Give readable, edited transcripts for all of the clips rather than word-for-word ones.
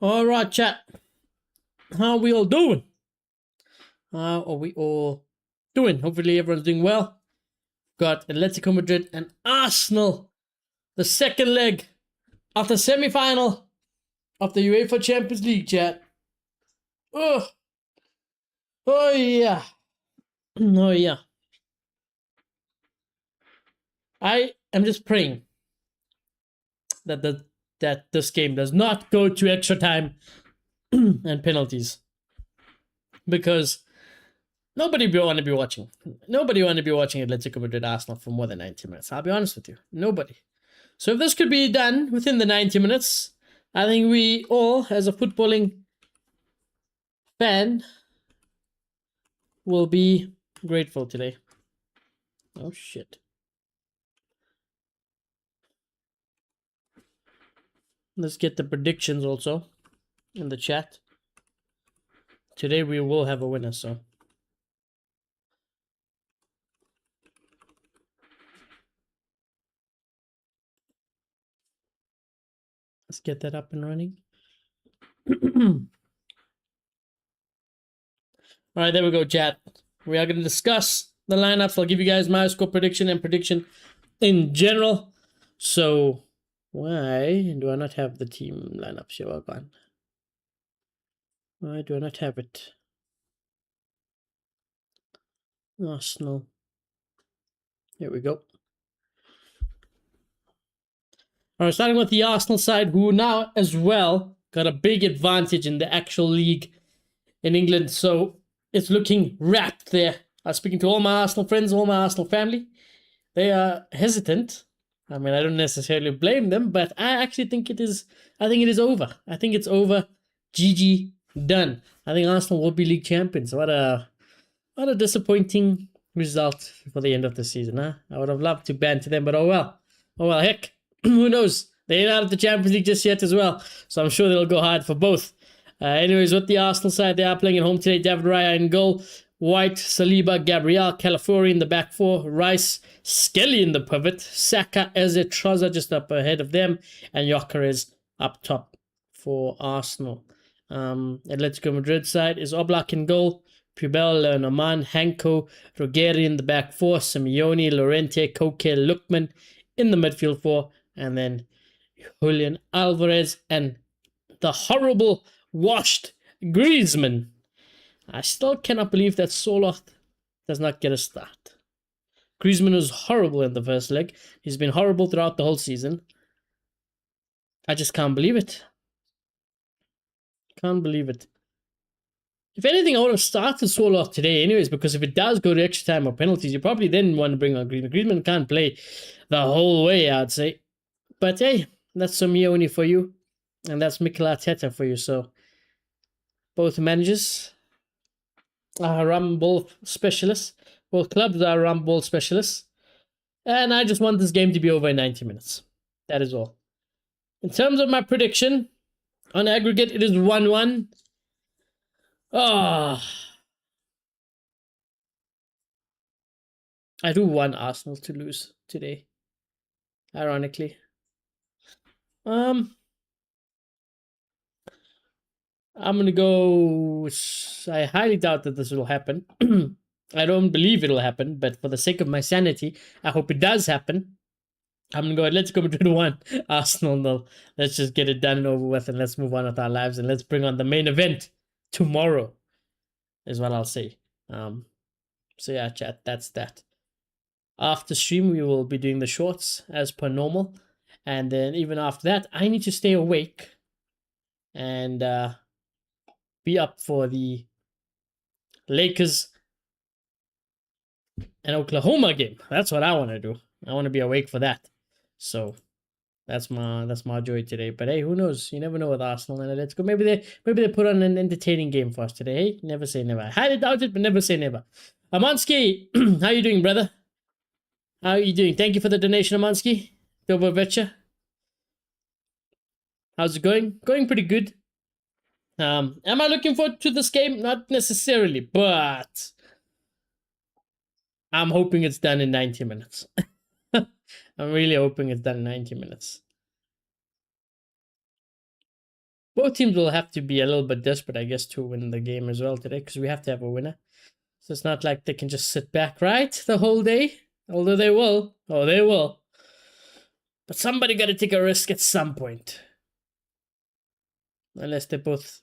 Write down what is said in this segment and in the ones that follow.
All right, chat. How are we all doing? How are we all doing? Hopefully everyone's doing well. Got Atletico Madrid and Arsenal. The second leg of the semi-final of the UEFA Champions League, chat. Oh, oh yeah. Oh yeah. I am just praying that this game does not go to extra time and penalties. Because nobody will want to be watching. Nobody want to be watching Atletico Madrid Arsenal for more than 90 minutes. I'll be honest with you. Nobody. So if this could be done within the 90 minutes, I think we all, as a footballing fan, will be grateful today. Oh shit. Let's get the predictions also in the chat. Today we will have a winner, so. Let's get that up and running. All right, there we go, chat. We are going to discuss the lineups. I'll give you guys my score prediction and prediction in general. So, why do I not have the team lineups here? Well, gone. Why do I not have it? Arsenal. Here we go. All right, starting with the Arsenal side, who now as well got a big advantage in the actual league in England. So it's looking wrapped there. I was speaking to all my Arsenal friends, all my Arsenal family. They are hesitant. I mean, I don't necessarily blame them, but I actually think it is. I think it is over. I think it's over. GG, done. I think Arsenal will be league champions. What a disappointing result for the end of the season, huh? I would have loved to banter them, but oh well. Oh well, heck. Who knows? They ain't out of the Champions League just yet as well, so I'm sure they'll go hard for both. Anyways, with the Arsenal side, they are playing at home today. David Raya in goal. White, Saliba, Gabriel, Calafiori in the back four. Rice, Skelly in the pivot. Saka, Eze, Troza just up ahead of them. And Gyökeres up top for Arsenal. Atletico Madrid side is Oblak in goal. Pubel, Lenormand, Hanko, Ruggeri in the back four. Simeone, Llorente, Koke, Lookman in the midfield four. And then Julian Alvarez and the horrible washed Griezmann. I still cannot believe that Soloth does not get a start. Griezmann was horrible in the first leg. He's been horrible throughout the whole season. I just can't believe it. Can't believe it. If anything, I would have started Soloth today anyways, because if it does go to extra time or penalties, you probably then want to bring on Griezmann. Griezmann can't play the whole way, I'd say. But hey, that's Simeone for you. And that's Mikel Arteta for you. So, both managers are Rumble specialists. Both clubs are Rumble specialists. And I just want this game to be over in 90 minutes. That is all. In terms of my prediction, on aggregate, it is 1-1. Oh. I do want Arsenal to lose today. Ironically. I'm going to go... I highly doubt that this will happen. I don't believe it'll happen, but for the sake of my sanity, I hope it does happen. I'm going to go, let's go to 1. Arsenal, no. Let's just get it done and over with, and let's move on with our lives, and let's bring on the main event tomorrow, is what I'll say. So yeah, chat, that's that. After stream, we will be doing the shorts as per normal. And then even after that, I need to stay awake and be up for the Lakers and Oklahoma game. That's what I want to do. I want to be awake for that. So that's my joy today. But hey, who knows? You never know with Arsenal and Atletico. Maybe they put on an entertaining game for us today. Hey, never say never. I highly doubt it, but never say never. Amansky, how you doing, brother? How are you doing? Thank you for the donation, Amansky. Dobovecha. How's it going? Going pretty good. Am I looking forward to this game? Not necessarily, but I'm hoping it's done in 90 minutes. I'm really hoping it's done in 90 minutes. Both teams will have to be a little bit desperate, I guess, to win the game as well today, because we have to have a winner. So it's not like they can just sit back, right, the whole day. Although they will. Oh, they will. But somebody got to take a risk at some point. Unless they both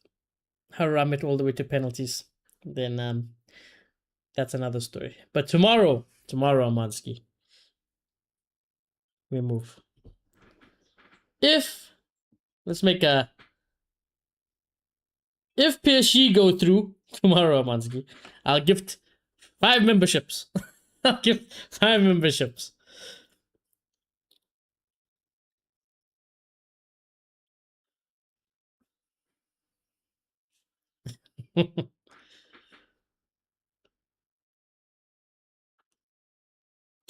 haram it all the way to penalties. Then that's another story. But tomorrow, Mansky, we move. Let's make a... If PSG go through tomorrow, Mansky, I'll gift 5 memberships. I'll give 5 memberships.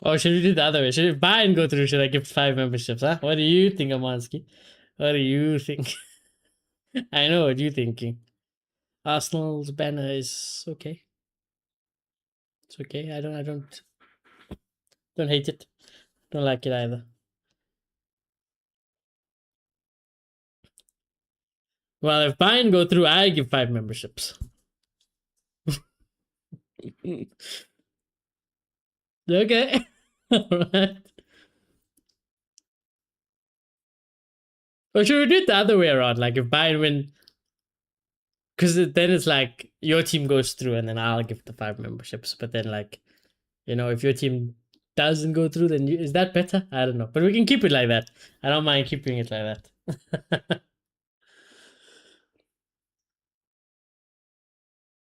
Or should we do the other way? Should if Bayern go through, should I give 5 memberships? Huh? What do you think, Amansky? What do you think? I know what you're thinking. Arsenal's banner is okay. It's okay. I don't hate it. Don't like it either. Well, if Bayern go through, I give 5 memberships. Okay. Alright. Or should we do it the other way around? Like if Bayern win, because then it's like your team goes through and then I'll give the 5 memberships. But then, like, if your team doesn't go through, then is that better? I don't know. But we can keep it like that. I don't mind keeping it like that.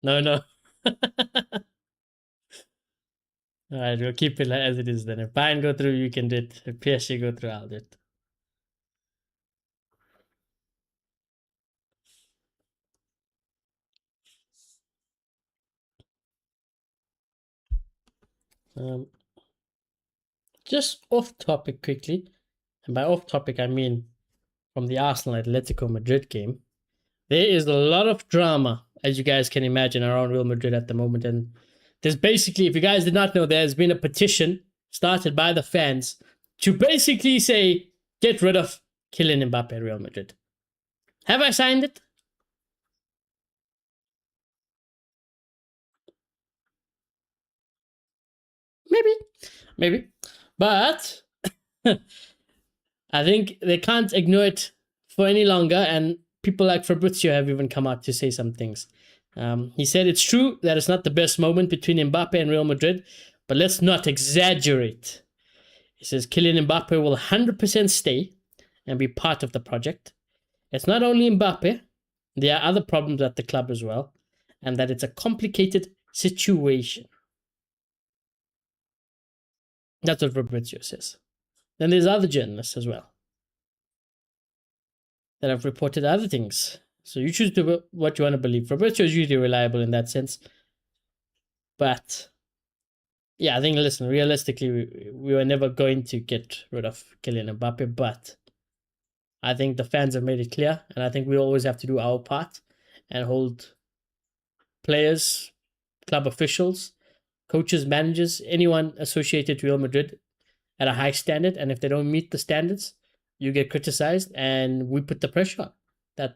No. Alright, we'll keep it as it is then. If Bayern go through, you can do it. If PSG go through, I'll do it. Just off topic quickly, and by off topic I mean from the Arsenal Atletico Madrid game. There is a lot of drama, as you guys can imagine, around Real Madrid at the moment. And there's basically, if you guys did not know, there's been a petition started by the fans to basically say, get rid of Kylian Mbappe at Real Madrid. Have I signed it? Maybe. But I think they can't ignore it for any longer. And people like Fabrizio have even come out to say some things. He said it's true that it's not the best moment between Mbappe and Real Madrid, but let's not exaggerate. He says Kylian Mbappe will 100% stay and be part of the project. It's not only Mbappe, there are other problems at the club as well, and that it's a complicated situation. That's what Fabrizio says. Then there's other journalists as well that have reported other things. So you choose what you want to believe. Fabrizio is usually reliable in that sense. But yeah, I think, listen, realistically, we were never going to get rid of Kylian Mbappe, but I think the fans have made it clear, and I think we always have to do our part and hold players, club officials, coaches, managers, anyone associated to Real Madrid at a high standard. And if they don't meet the standards, you get criticized, and we put the pressure on.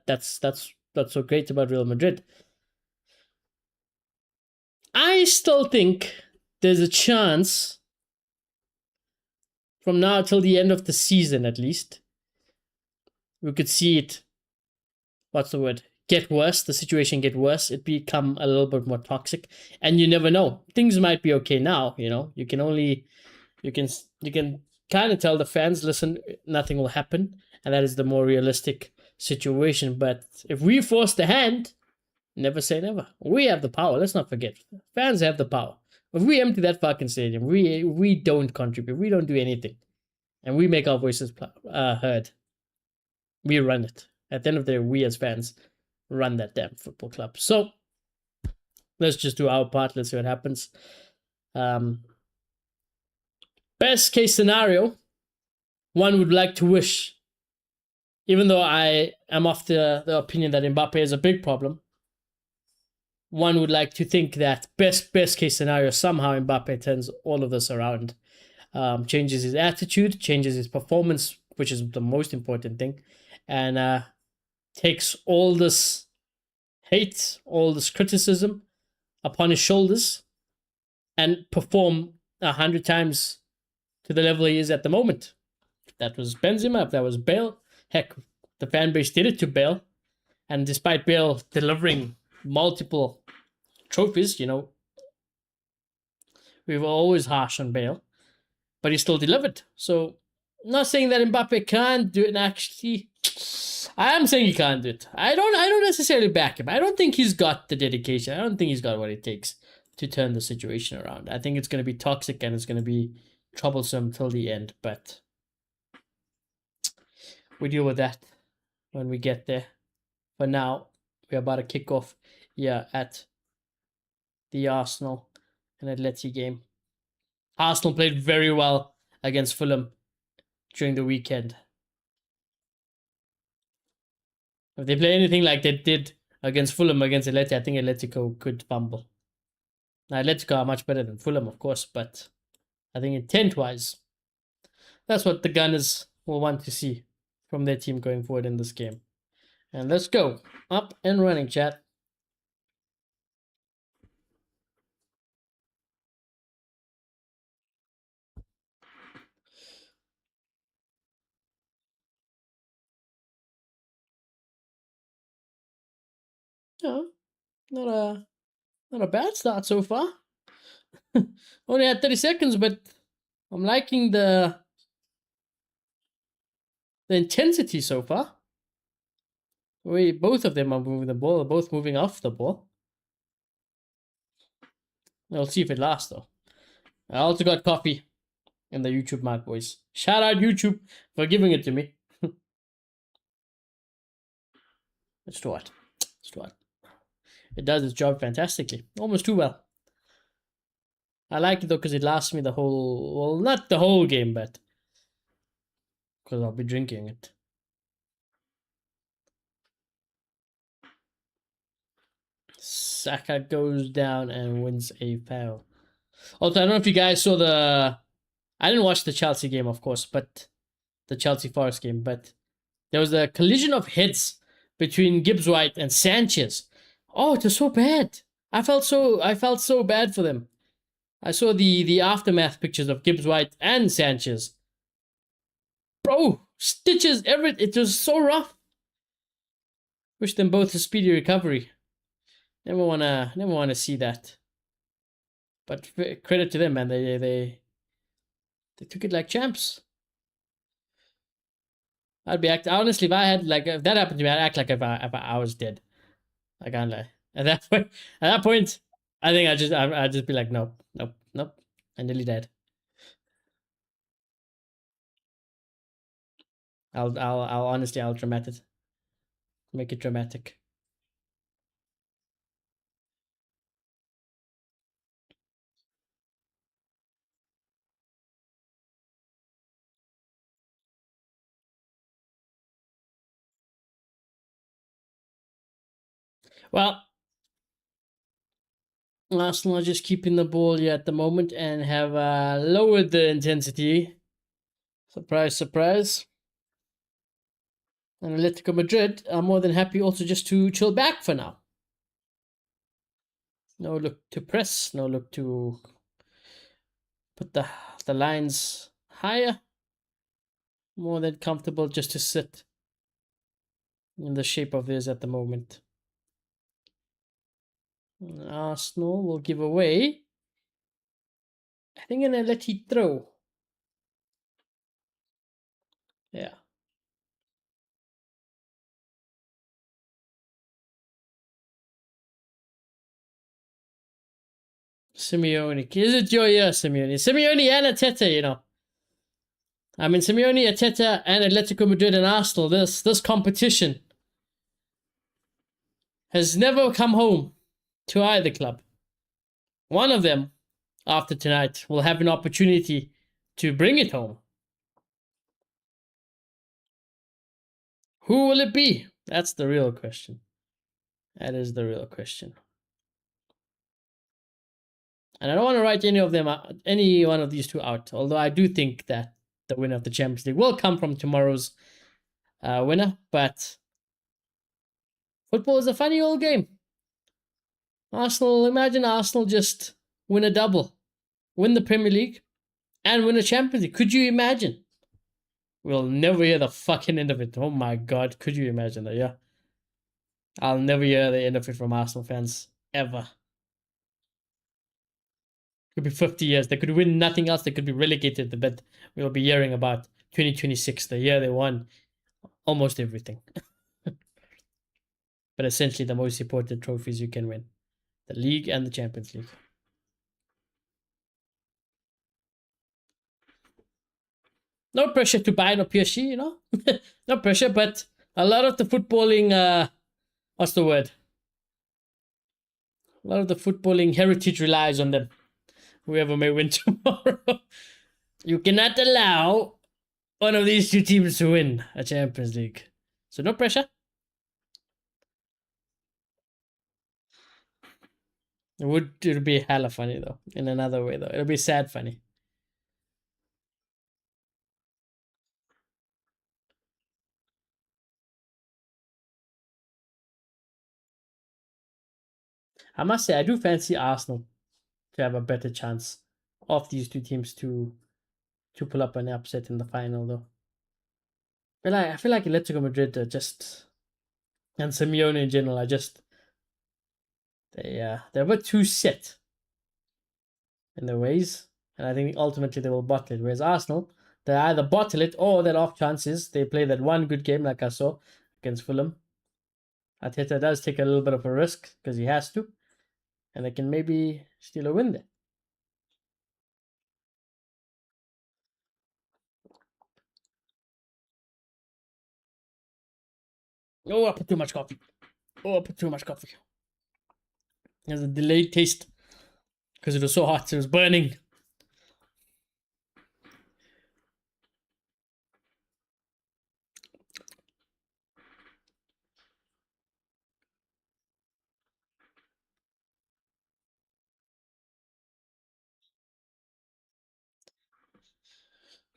That's so great about Real Madrid. I still think there's a chance from now till the end of the season, at least, we could see it, get worse, the situation get worse, it become a little bit more toxic, and you never know. Things might be okay now, you can kind of tell the fans, listen, nothing will happen, and that is the more realistic situation. But if we force the hand, never say never. We have the power, let's not forget. Fans have the power. If we empty that fucking stadium, we don't contribute, we don't do anything, and we make our voices heard, we run it. At the end of the day, we as fans run that damn football club. So let's just do our part. Let's see what happens. Best case scenario, one would like to wish, even though I am of the opinion that Mbappe is a big problem, one would like to think that best case scenario, somehow Mbappe turns all of this around, changes his attitude, changes his performance, which is the most important thing, and takes all this hate, all this criticism upon his shoulders and perform 100 times to the level he is at the moment. If that was Benzema, if that was Bale, heck, the fan base did it to Bale. And despite Bale delivering multiple trophies, you know, we were always harsh on Bale, but he still delivered. So, not saying that Mbappe can't do it, and actually, I am saying he can't do it. I don't necessarily back him. I don't think he's got the dedication. I don't think he's got what it takes to turn the situation around. I think it's going to be toxic and it's going to be troublesome till the end, but we deal with that when we get there. For now, we're about to kick off here at the Arsenal and Atleti game. Arsenal played very well against Fulham during the weekend. If they play anything like they did against Fulham, against Atleti, I think Atletico could fumble. Now, Atletico are much better than Fulham, of course, but I think intent-wise, that's what the Gunners will want to see from their team going forward in this game. And let's go. Up and running, chat. No, not a bad start so far. Only had 30 seconds, but I'm liking the intensity so far. Both of them are moving the ball, both moving off the ball. We'll see if it lasts though. I also got coffee in the YouTube mark, boys. Shout out YouTube for giving it to me. Let's do it. It does its job fantastically. Almost too well. I like it though because it lasts me the whole, well, not the whole game, but because I'll be drinking it. Saka goes down and wins a foul. Also, I don't know if you guys saw I didn't watch the Chelsea game, of course, but the Chelsea Forest game, but there was a collision of heads between Gibbs White and Sanchez. Oh, it was so bad. I felt so bad for them. I saw the aftermath pictures of Gibbs White and Sanchez. Bro, stitches, it was so rough. Wish them both a speedy recovery. Never wanna see that. But credit to them, man. They took it like champs. I'd be honestly, if I had if that happened to me, I'd act like if I was dead. I can't lie. At that point, I think I'd just be like, nope. I nearly died. I'll honestly, I'll make it dramatic. Well, Arsenal are just keeping the ball here at the moment and have lowered the intensity. Surprise, surprise. And Atletico Madrid are more than happy also just to chill back for now. No look to press, no look to put the lines higher. More than comfortable just to sit in the shape of this at the moment. Arsenal will give away, I think, an Atleti throw. Yeah. Simeone. Is it your year, Simeone? Simeone and Arteta, you know. I mean, Simeone, Arteta, and Atletico Madrid and Arsenal, this competition has never come home to either club. One of them, after tonight, will have an opportunity to bring it home. Who will it be? That's the real question. That is the real question. And I don't want to write any one of these two out, although I do think that the winner of the Champions League will come from tomorrow's winner, but Football is a funny old game. Imagine Arsenal just win a double, win the Premier League, and win a Champions League. Could you imagine? We'll never hear the fucking end of it. Oh my god, could you imagine that? Yeah. I'll never hear the end of it from Arsenal fans. Ever. Could be 50 years. They could win nothing else. They could be relegated, but we'll be hearing about 2026, the year they won almost everything. But essentially the most important trophies you can win. The league and the Champions League. No pressure to buy no PSG, you know? No pressure, but a lot of the footballing, what's the word? A lot of the footballing heritage relies on them. Whoever may win tomorrow. You cannot allow one of these two teams to win a Champions League. So no pressure. It'll be hella funny though. In another way though. It'll be sad funny. I must say I do fancy Arsenal to have a better chance of these two teams to pull up an upset in the final though. I feel like Atletico Madrid are just, and Simeone in general are just, they're a bit too set in their ways, and I think ultimately they will bottle it. Whereas Arsenal, they either bottle it or their off chances. They play that one good game like I saw against Fulham. Arteta does take a little bit of a risk because he has to, and they can maybe steal a win there. Oh, I put too much coffee. Oh, I put too much coffee. There's a delayed taste because it was so hot. It was burning.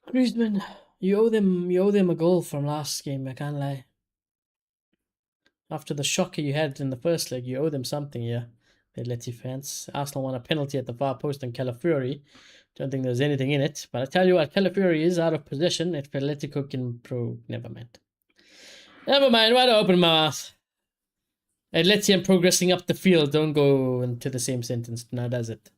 Griezmann, you owe them a goal from last game. I can't lie. After the shocker you had in the first leg, you owe them something here. The Atleti fans. Arsenal won a penalty at the far post on Calafiori. Don't think there's anything in it. But I tell you what, Calafiori is out of position. If Atletico can never mind. Never mind, why do I open my mouth? Atleti and progressing up the field don't go into the same sentence now, does it?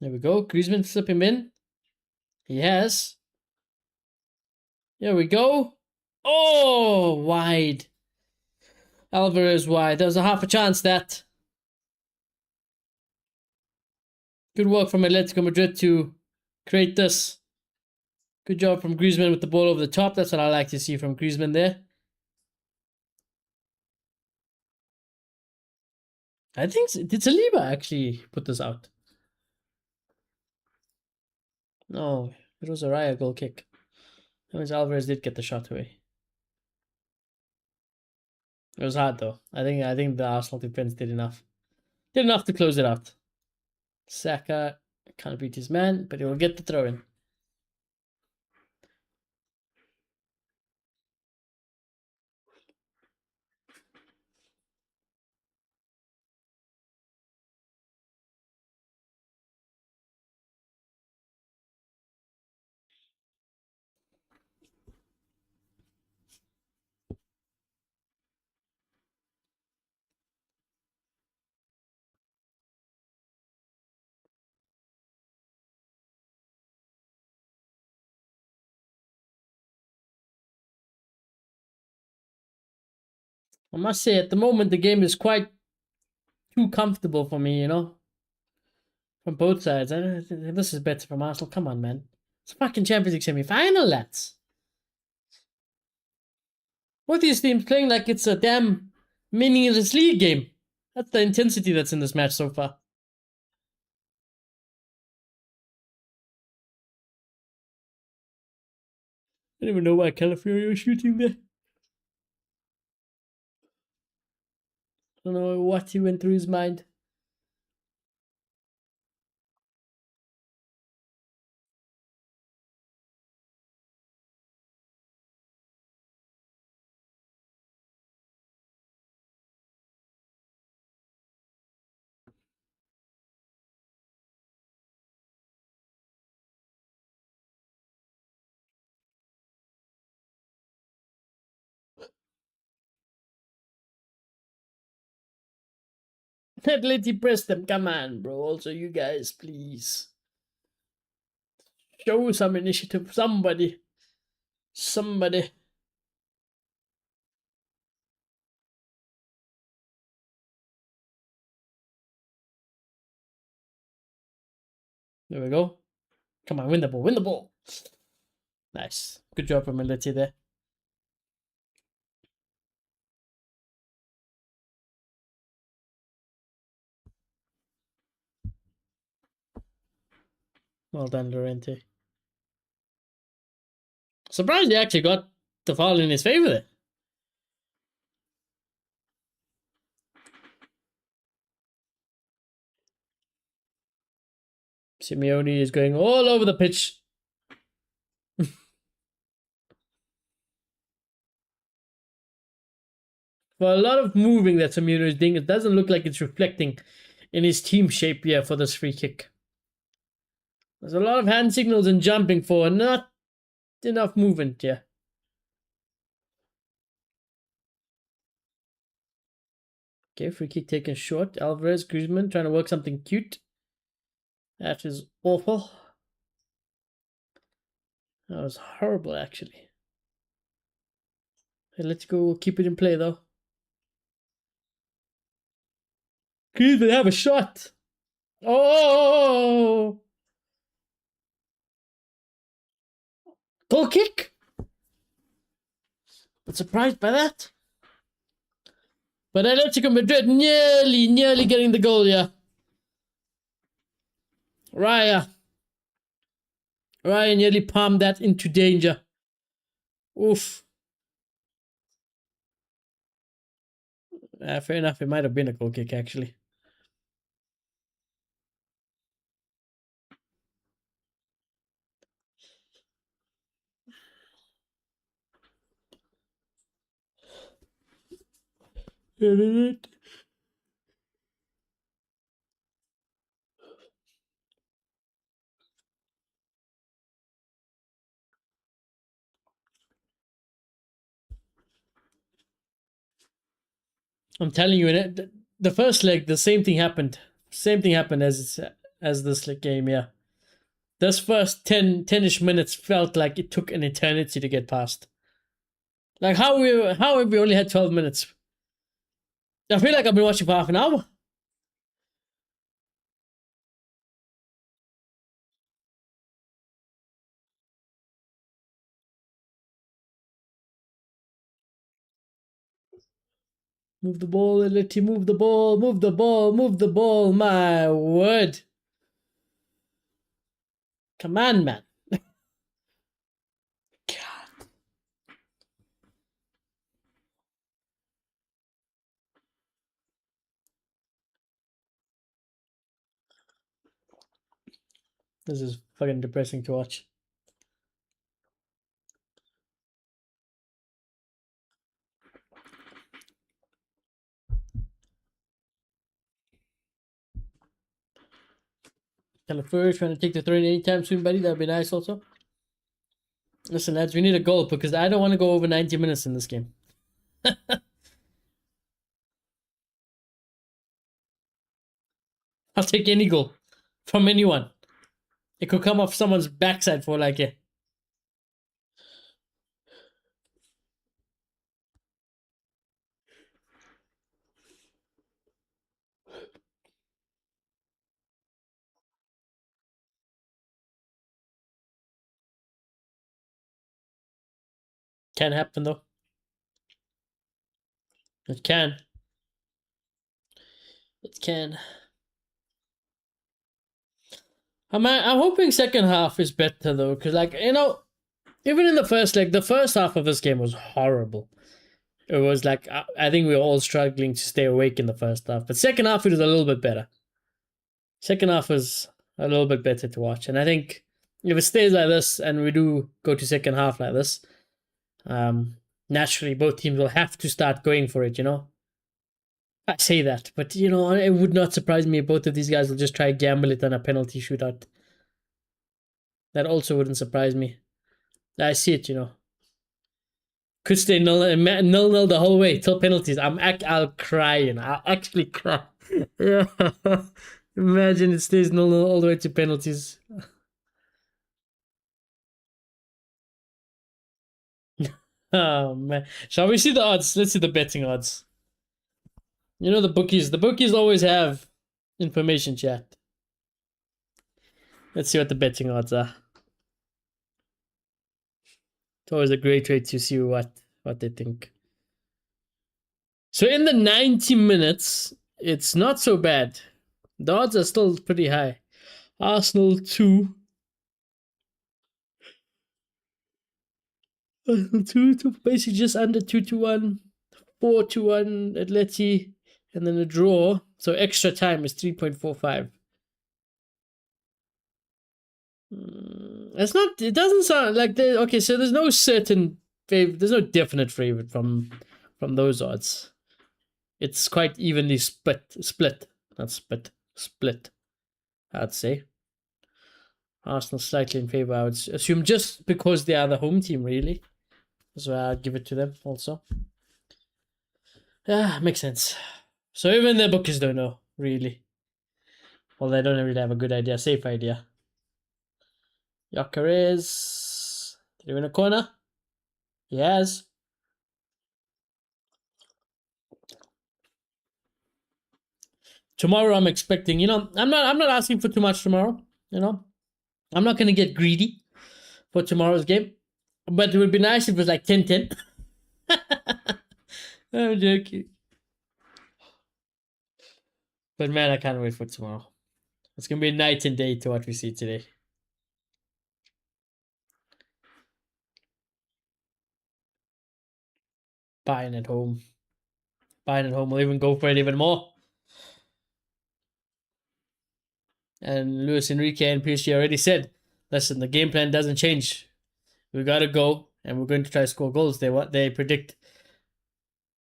There we go. Griezmann slip him in. He has. Here we go. Oh, wide. Alvarez wide. There was a half a chance that. Good work from Atletico Madrid to create this. Good job from Griezmann with the ball over the top. That's what I like to see from Griezmann there. I think did Saliba actually put this out? No, it was a Raya goal kick. That means Alvarez did get the shot away. It was hard though. I think the Arsenal defense did enough. Did enough to close it out. Saka can't beat his man, but he will get the throw in. I must say, at the moment, the game is quite too comfortable for me, you know? From both sides. This is better from Arsenal. Come on, man. It's a fucking Champions League semi-final, lads. Both these teams playing like it's a damn meaningless league game. That's the intensity that's in this match so far. I don't even know why Calafiori was shooting there. don't know what he went through his mind. Let you press them. Come on, bro. Also, you guys, please. Show some initiative. Somebody. Somebody. There we go. Come on, win the ball. Win the ball. Nice. Good job from Meliti there. Well done, Llorente. Surprised he actually got the foul in his favor there. Simeone is going all over the pitch. For a lot of moving that Simeone is doing, it doesn't look like it's reflecting in his team shape here for this free kick. There's a lot of hand signals and jumping for not enough movement here. Okay, free kick taken short. Alvarez, Griezmann trying to work something cute. That is awful. That was horrible, actually. Okay, let's go keep it in play, though. Griezmann have a shot. Oh! Goal kick? I'm surprised by that. But Atletico Madrid nearly getting the goal, yeah. Raya nearly palmed that into danger. Oof. Fair enough, it might have been a goal kick, actually. I'm telling you, the first leg, the same thing happened. Same thing happened as this game, yeah. This first 10-ish minutes felt like it took an eternity to get past. Like, how have we only had 12 minutes? I feel like I've been watching for half an hour. Move the ball, Letty, move the ball, move the ball, move the ball, my word. Come on, man. God. This is fucking depressing to watch. Calafuri trying to take the throne anytime soon, buddy. That'd be nice also. Listen, lads, we need a goal because I don't want to go over 90 minutes in this game. I'll take any goal from anyone. It could come off someone's backside for like a... Can happen though. It can. It can. I'm hoping second half is better though, because like, you know, even in the first leg, the first half of this game was horrible. it was like, I think we were all struggling to stay awake in the first half. But second half, it was a little bit better. Second half was a little bit better to watch. And I think if it stays like this and we do go to second half like this, naturally both teams will have to start going for it, you know? I say that, but you know, it would not surprise me if both of these guys will just try gamble it on a penalty shootout. That also wouldn't surprise me. I see it, you know. Could stay nil the whole way till penalties. I'll cry, you know. I'll actually cry. Yeah. Imagine it stays 0-0 all the way to penalties. Oh man. Shall we see the odds? Let's see the betting odds. You know the bookies. The bookies always have information, chat. Let's see what the betting odds are. It's always a great way to see what they think. So in the 90 minutes, it's not so bad. The odds are still pretty high. Arsenal 2. Arsenal 2 to basically just under 2-1. 4-1 Atleti. And then a draw. So extra time is 3.45. It's not. It doesn't sound like okay. So there's no certain favorite. There's no definite favorite from those odds. It's quite evenly split. Not split. I'd say. Arsenal slightly in favor. I would assume just because they are the home team, really. So I'd give it to them also. Yeah, makes sense. So even the bookies don't know, really. Well, they don't really have a good idea, safe idea. Gyökeres. Did he win a corner? He has. Tomorrow I'm expecting, you know, I'm not asking for too much tomorrow, you know. I'm not gonna get greedy for tomorrow's game. But it would be nice if it was like 10-10. I'm joking. But man, I can't wait for tomorrow. It's gonna be night and day to what we see today. Bayern at home. Bayern at home will even go for it even more. And Luis Enrique and PSG already said, listen, the game plan doesn't change. We gotta go, and we're going to try to score goals. They predict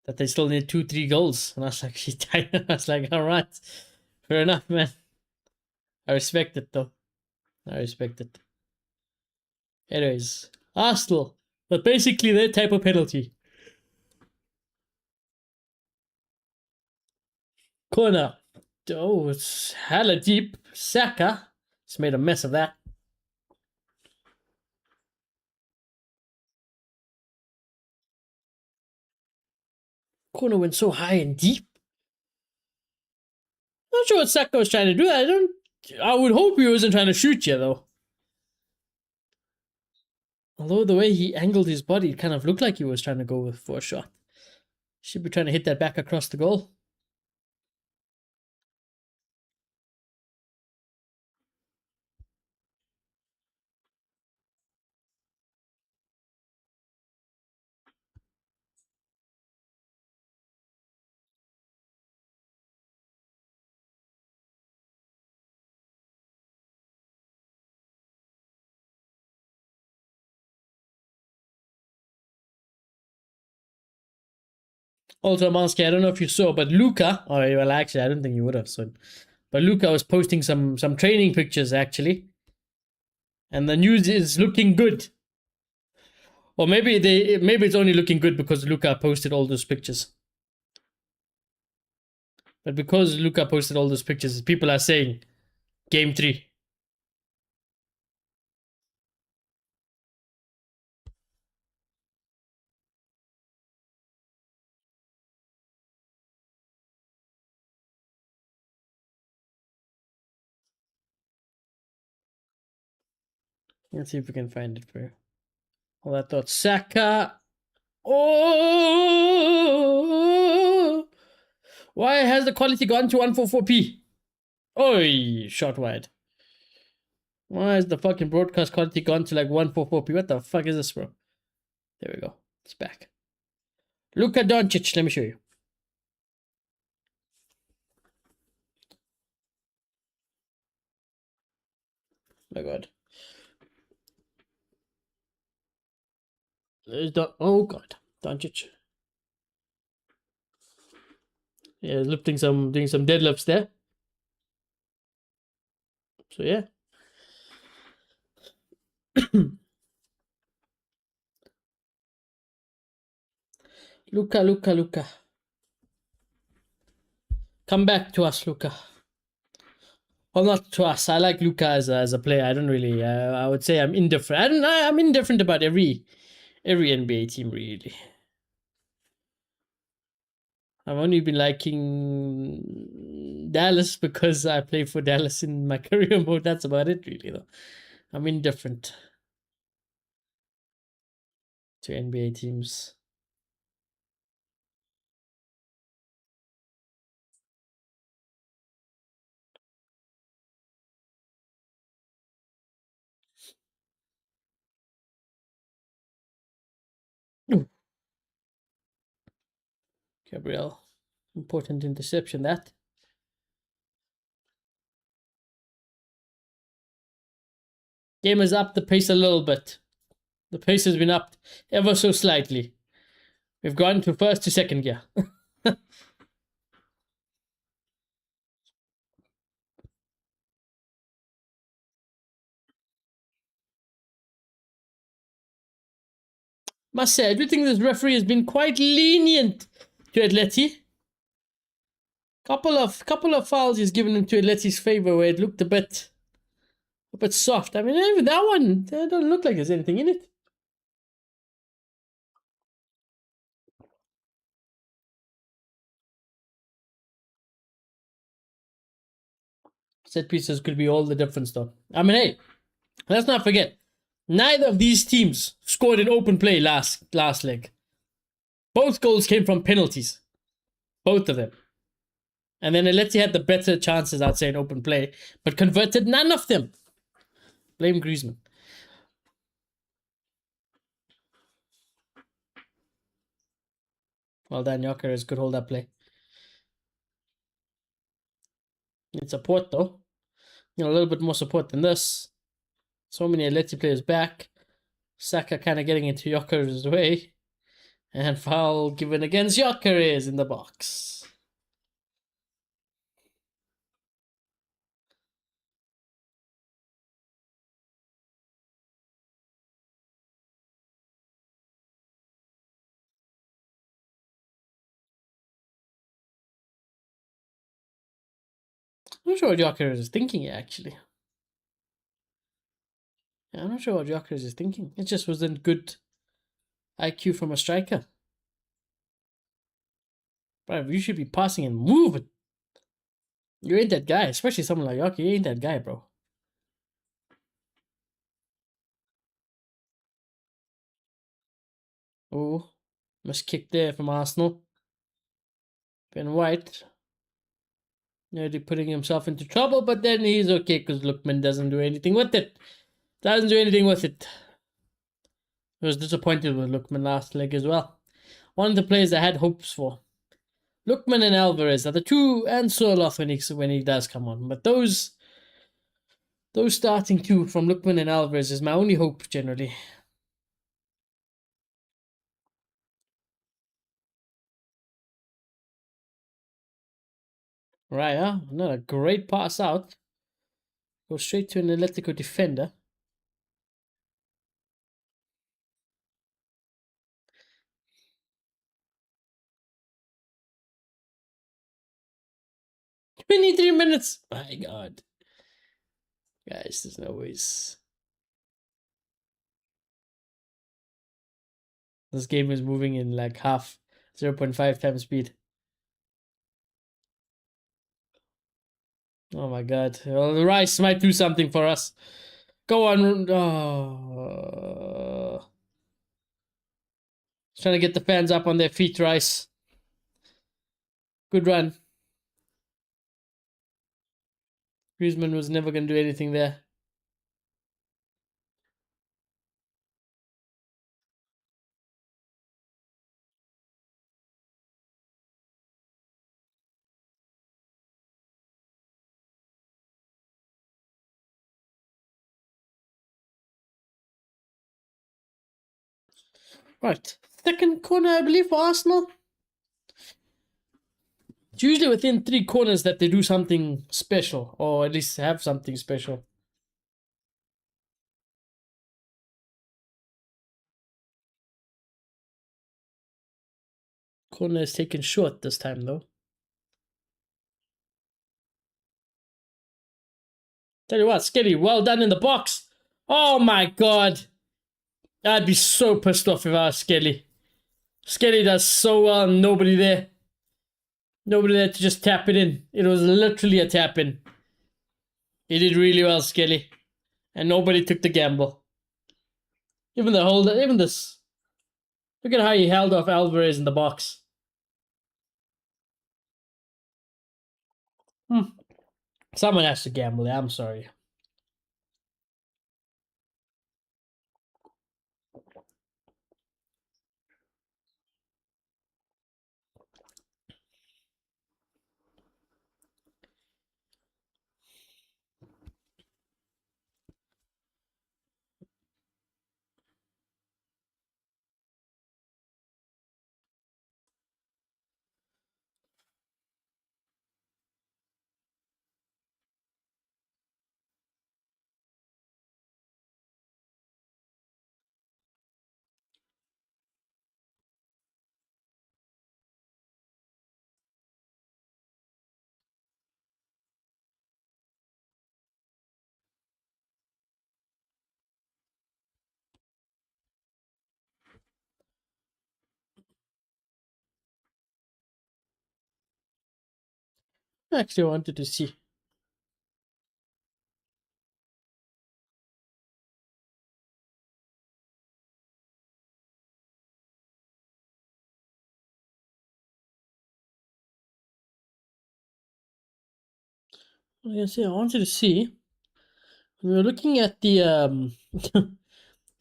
that they still need 2-3 goals. And I was like, I was like, all right, fair enough, man. I respect it though. I respect it. Anyways, Arsenal, but basically their type of penalty. Corner. Oh, it's hella deep. Saka. It's made a mess of that. Corner went so high and deep. Not sure what Saka was trying to do. I would hope he wasn't trying to shoot you though. Although the way he angled his body, it kind of looked like he was trying to go for a shot. Should be trying to hit that back across the goal. Also, Mansky, I don't know if you saw, but Luca, well, actually, I don't think you would have seen, but Luca was posting some training pictures, actually. And the news is looking good. Or maybe it's only looking good because Luca posted all those pictures. But because Luca posted all those pictures, people are saying, Game 3. Let's see if we can find it for you. Well, I thought Saka. Oh! Why has the quality gone to 144p? Oi, shot wide. Why has the fucking broadcast quality gone to like 144p? What the fuck is this, bro? There we go. It's back. Luka Doncic, let me show you. My God. Oh God, Doncic. Yeah, lifting doing some deadlifts there. So yeah. Luka. Come back to us, Luka. Well, not to us. I like Luka as a player. I don't really. I would say I'm indifferent. I'm indifferent about every NBA team really. I've only been liking Dallas because I play for Dallas in my career mode. That's about it, really, though. I'm indifferent to NBA teams. Ooh, Gabriel, important interception that. Game has upped the pace a little bit. The pace has been upped ever so slightly. We've gone to first to second gear. Must say, I do think this referee has been quite lenient to Atleti. Couple of fouls he's given into Atleti's favour where it looked a bit soft. I mean, even that one, it doesn't look like there's anything in it. Set pieces could be all the difference, though. I mean, hey, let's not forget, neither of these teams scored an open play last leg. Both goals came from penalties. Both of them. And then Atleti had the better chances, I'd say, in open play, but converted none of them. Blame Griezmann. Well done, Jokeres could hold that play. Need support, though. A little bit more support than this. So many Atleti players back. Saka kind of getting into Jokeres' way. And foul given against Jokeres in the box. I'm not sure what Jokeres is thinking, actually. Yeah, I'm not sure what Jokeres is thinking. It just wasn't good IQ from a striker. Bro, you should be passing and moving. You ain't that guy, especially someone like Yoki. You ain't that guy, bro. Oh, missed kick there from Arsenal. Ben White nearly putting himself into trouble, but then he's okay because Lookman doesn't do anything with it. Doesn't do anything with it. I was disappointed with Lookman last leg as well. One of the players I had hopes for. Lookman and Alvarez are the two, and Soloth when he does come on. But those starting two from Lookman and Alvarez is my only hope generally. Raya, another great pass out. Goes straight to an Atletico defender. 23 minutes. My God. Guys, there's no ways. This game is moving in like half, 0.5 times speed. Oh my God. Well, the Rice might do something for us. Go on. Oh. Trying to get the fans up on their feet, Rice. Good run. Griezmann was never going to do anything there. Right. Second corner, I believe, for Arsenal. It's usually within 3 corners that they do something special, or at least have something special. Corner is taken short this time, though. Tell you what, Skitty, well done in the box. Oh my god. I'd be so pissed off if I was Skitty. Skitty does so well, nobody there. Nobody there to just tap it in. It was literally a tap in. He did really well, Skelly. And nobody took the gamble. Even this. Look at how he held off Alvarez in the box. Someone has to gamble there, I'm sorry. I actually wanted to see. I wanted to see. We were looking at the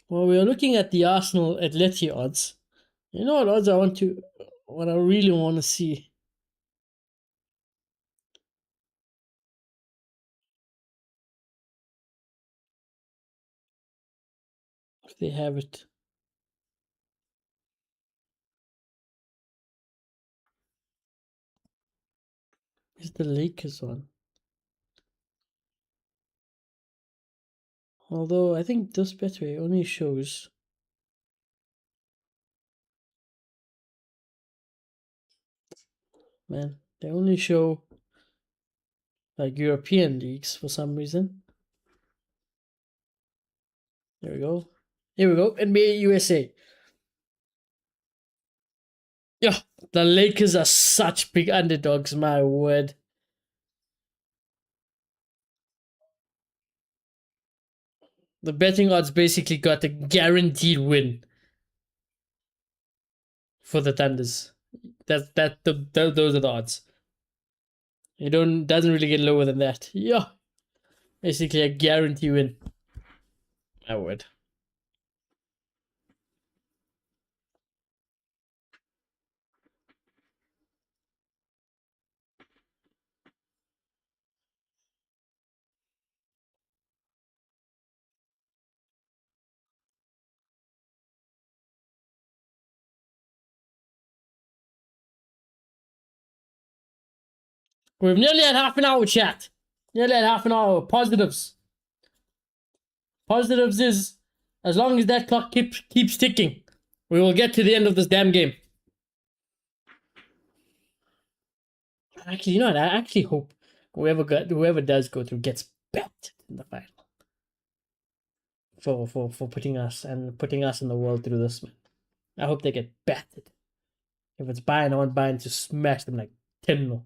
we were looking at the Arsenal Atleti odds. You know what odds what I really want to see? If they have it. Is the Lakers one. Although I think this Betway only shows. Man, they only show like European leagues for some reason. There we go. Here we go. NBA USA. Yeah, the Lakers are such big underdogs, my word. The betting odds basically got a guaranteed win for the Thunders. Those are the odds. It doesn't really get lower than that. Yeah, basically a guarantee win. My word. We've nearly had half an hour chat. Nearly had half an hour. Positives. Positives is as long as that clock keeps ticking, we will get to the end of this damn game. Actually, you know what? I actually hope whoever does go through gets bet in the final for putting us in the world through this, man. I hope they get battered. If it's Bayern, I want Bayern to smash them like 10-0.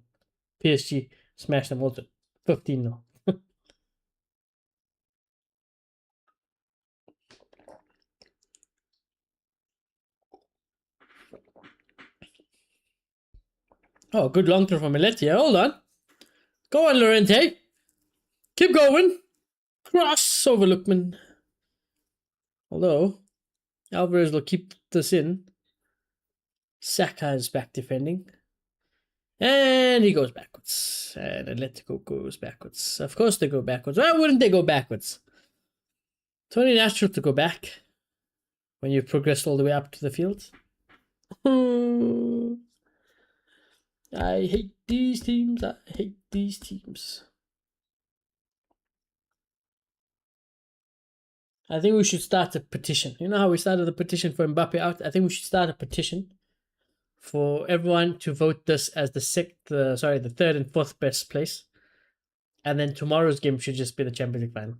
PSG smash them also 15-0. Oh, good long throw from Meletia. Hold on. Go on, Llorente. Keep going. Cross over Lookman. Although, Alvarez will keep this in. Saka is back defending. And he goes backwards. And Atletico goes backwards. Of course they go backwards. Why wouldn't they go backwards? It's only natural to go back. when you've progressed all the way up to the field. I hate these teams. I hate these teams. I think we should start a petition. You know how we started the petition for Mbappe out? I think we should start a petition for everyone to vote this as the third and fourth best place. And then tomorrow's game should just be the Champions League final.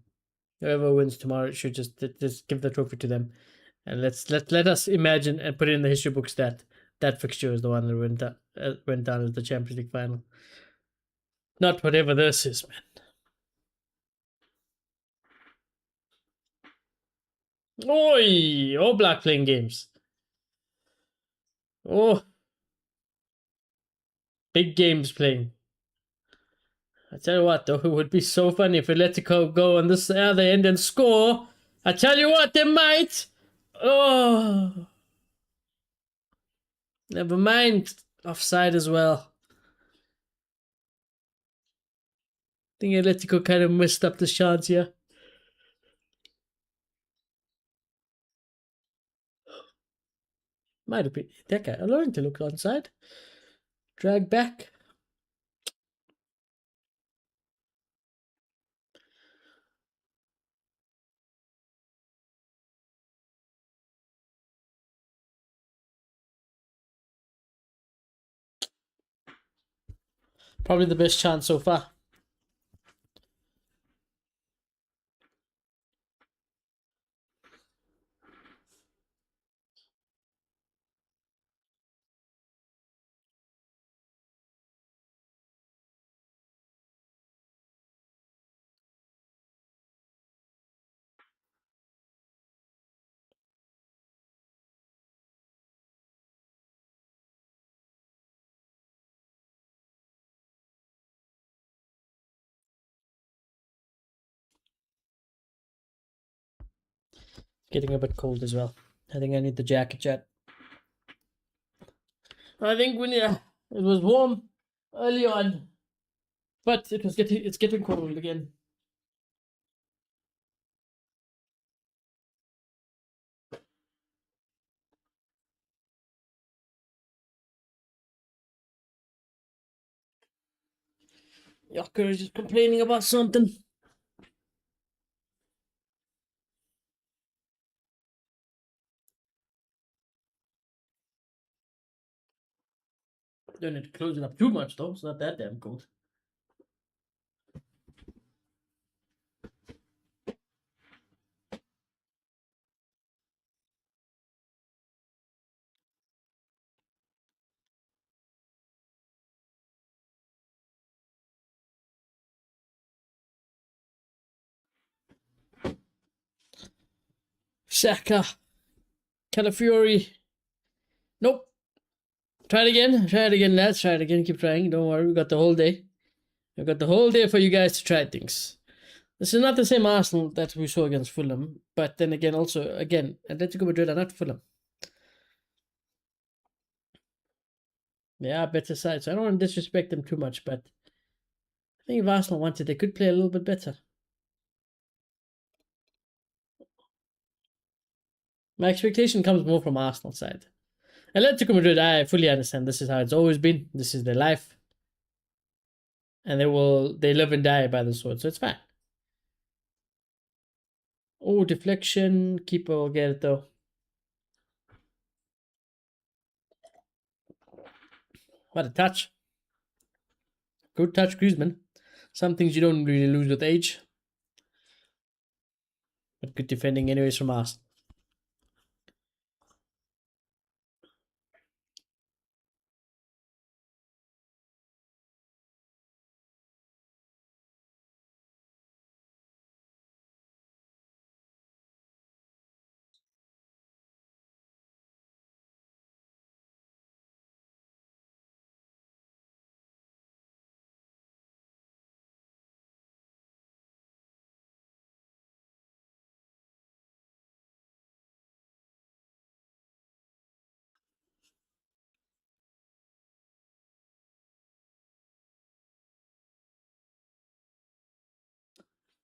Whoever wins tomorrow should just give the trophy to them. And let us imagine and put it in the history books that fixture is the one that went down as the Champions League final. Not whatever this is, man. Oi! All Black playing games. Oh. Big games playing. I tell you what, though, it would be so funny if Atletico go on this other end and score. I tell you what, they might. Oh. Never mind. Offside as well. I think Atletico kind of messed up the chance here. Might have been that guy. Allowing to look onside. Drag back. Probably the best chance so far. Getting a bit cold as well. I think I need the jacket, chat. I think it was warm early on, but it's getting cold again. Yocker is just complaining about something. Don't need to close it up too much though. It's not that damn cold. Saka. Calafiori. Nope. Try it again, lads. Try it again. Keep trying. Don't worry. We got the whole day. We've got the whole day for you guys to try things. This is not the same Arsenal that we saw against Fulham. But then again, Atletico Madrid are not Fulham. They are better sides. So I don't want to disrespect them too much, but I think if Arsenal wanted, they could play a little bit better. My expectation comes more from Arsenal side. Atletico Madrid, I fully understand. This is how it's always been. This is their life. And they live and die by the sword, so it's fine. Oh, deflection. Keeper will get it though. What a touch. Good touch, Griezmann. Some things you don't really lose with age. But good defending anyways from us.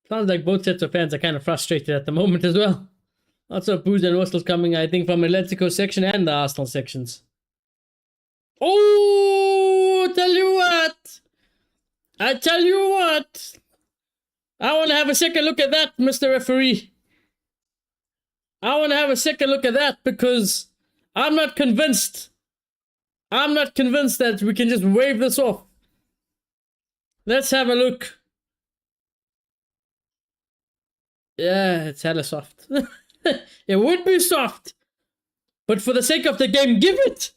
Sounds like both sets of fans are kind of frustrated at the moment as well. Lots of boos and whistles coming, I think, from Atletico section and the Arsenal sections. Oh, tell you what. I tell you what. I want to have a second look at that, Mr. Referee. I want to have a second look at that because I'm not convinced. I'm not convinced that we can just wave this off. Let's have a look. Yeah, it's hella soft. It would be soft. But for the sake of the game, give it.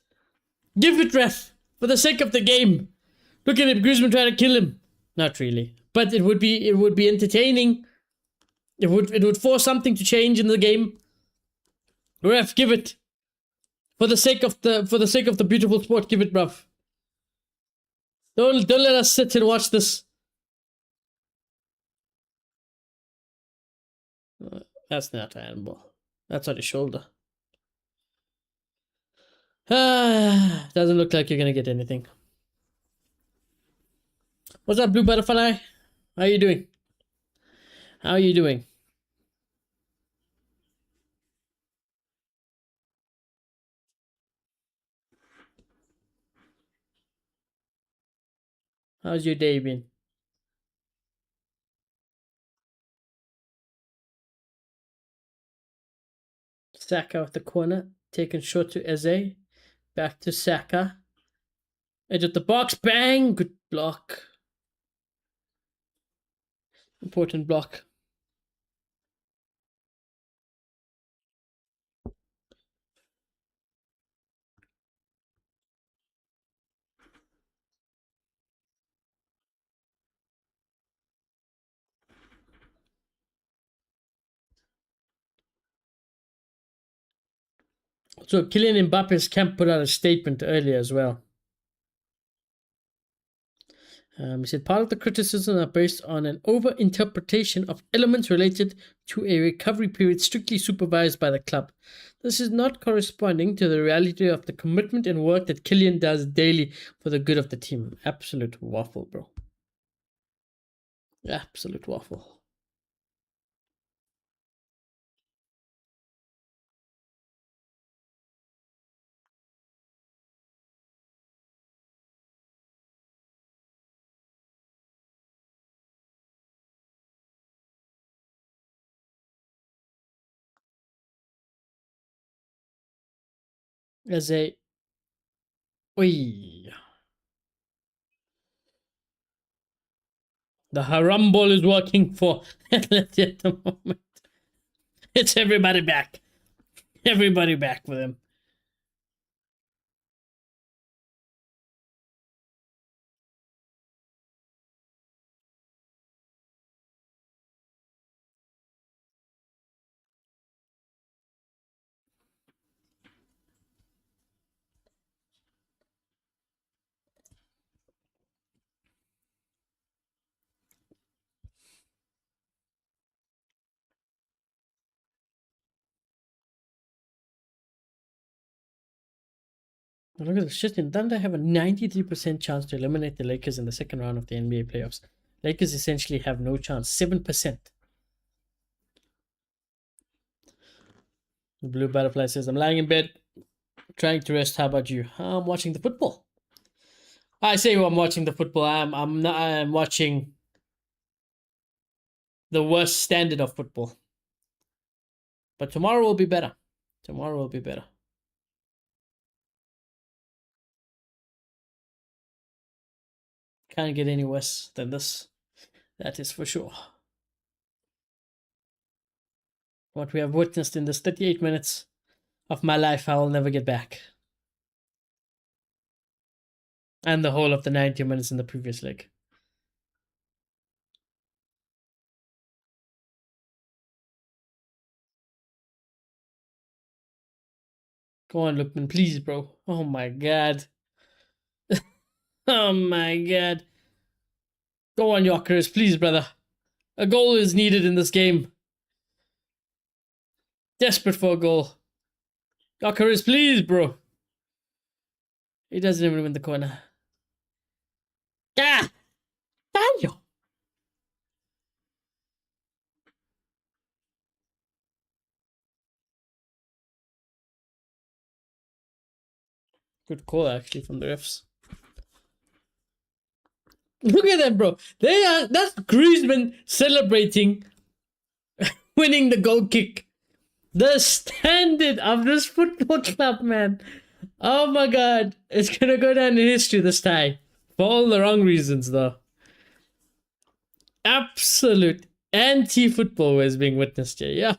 Give it, ref. For the sake of the game. Look at him, Griezmann trying to kill him. Not really. But it would be entertaining. It would force something to change in the game. Ref, give it. For the sake of the beautiful sport, give it, bruv. Don't let us sit and watch this. That's not a handball. That's on his shoulder. Doesn't look like you're gonna get anything. What's up, Blue Butterfly? How are you doing? How are you doing? How's your day been? Saka with the corner. Taken short to Eze. Back to Saka. Edge of the box. Bang! Good block. Important block. So Kylian Mbappe's camp put out a statement earlier as well. He said part of the criticism are based on an over-interpretation of elements related to a recovery period strictly supervised by the club. This is not corresponding to the reality of the commitment and work that Kylian does daily for the good of the team. Absolute waffle, bro. Absolute waffle. As a... Oy. The haram ball is working for Atleti at the moment. It's everybody back. Everybody back with him. Look at this shit. Don't they have a 93% chance to eliminate the Lakers in the second round of the NBA playoffs? Lakers essentially have no chance. 7%. The Blue Butterfly says, I'm lying in bed, trying to rest. How about you? I'm watching the football. I say I'm watching the football. I'm watching the worst standard of football. But tomorrow will be better. Tomorrow will be better. Can't get any worse than this. That is for sure. What we have witnessed in this 38 minutes of my life, I will never get back. And the whole of the 90 minutes in the previous leg. Go on, Lookman, please, bro. Oh my god. Oh my god. Go on, Yockers, please, brother. A goal is needed in this game. Desperate for a goal. Yockers, please, bro. He doesn't even win the corner. Ah! Daniel! Good call, actually, from the refs. Look at them, bro. That's Griezmann celebrating winning the goal kick. The standard of this football club, man. Oh my god. It's gonna go down in history, this tie. For all the wrong reasons, though. Absolute anti-football was being witnessed here, yeah.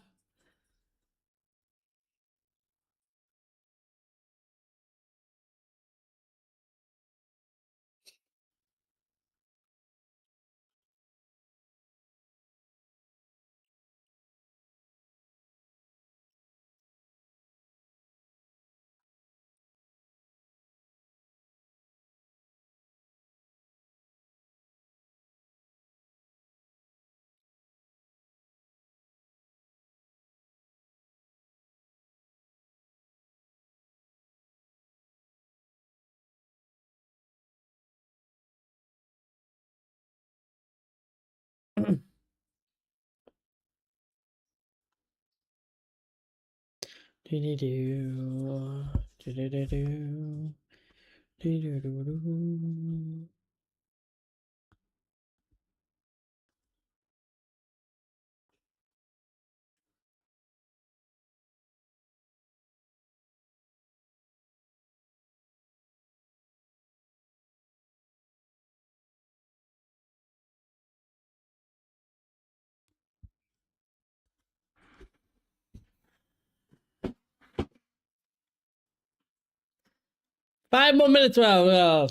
Five more minutes. Well,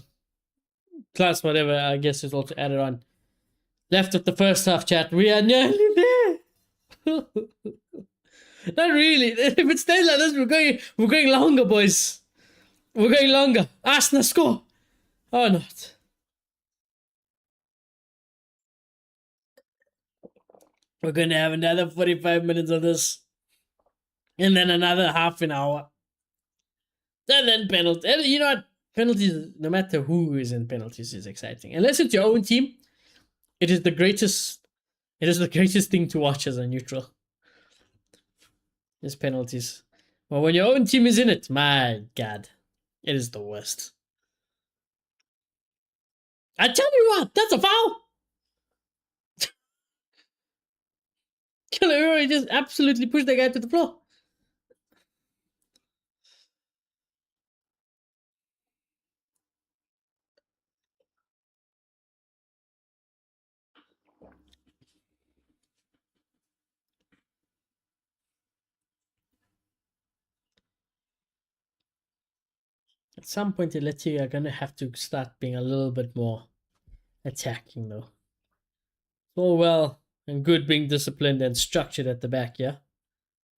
plus whatever, I guess is also added on. Left of the first half, chat. We are nearly there. Not really. If it stays like this, we're going longer, boys. We're going longer. Arsenal score. Oh, not. We're going to have another 45 minutes of this. And then another half an hour. And then penalties. You know what? Penalties, no matter who is in penalties, is exciting. Unless it's your own team, it is the greatest. It is the greatest thing to watch as a neutral. Is penalties. But when your own team is in it, my god, it is the worst. I tell you what, that's a foul. Killer just absolutely pushed that guy to the floor. At some point, ATLETICO are gonna have to start being a little bit more attacking, though. It's all well and good being disciplined and structured at the back, yeah?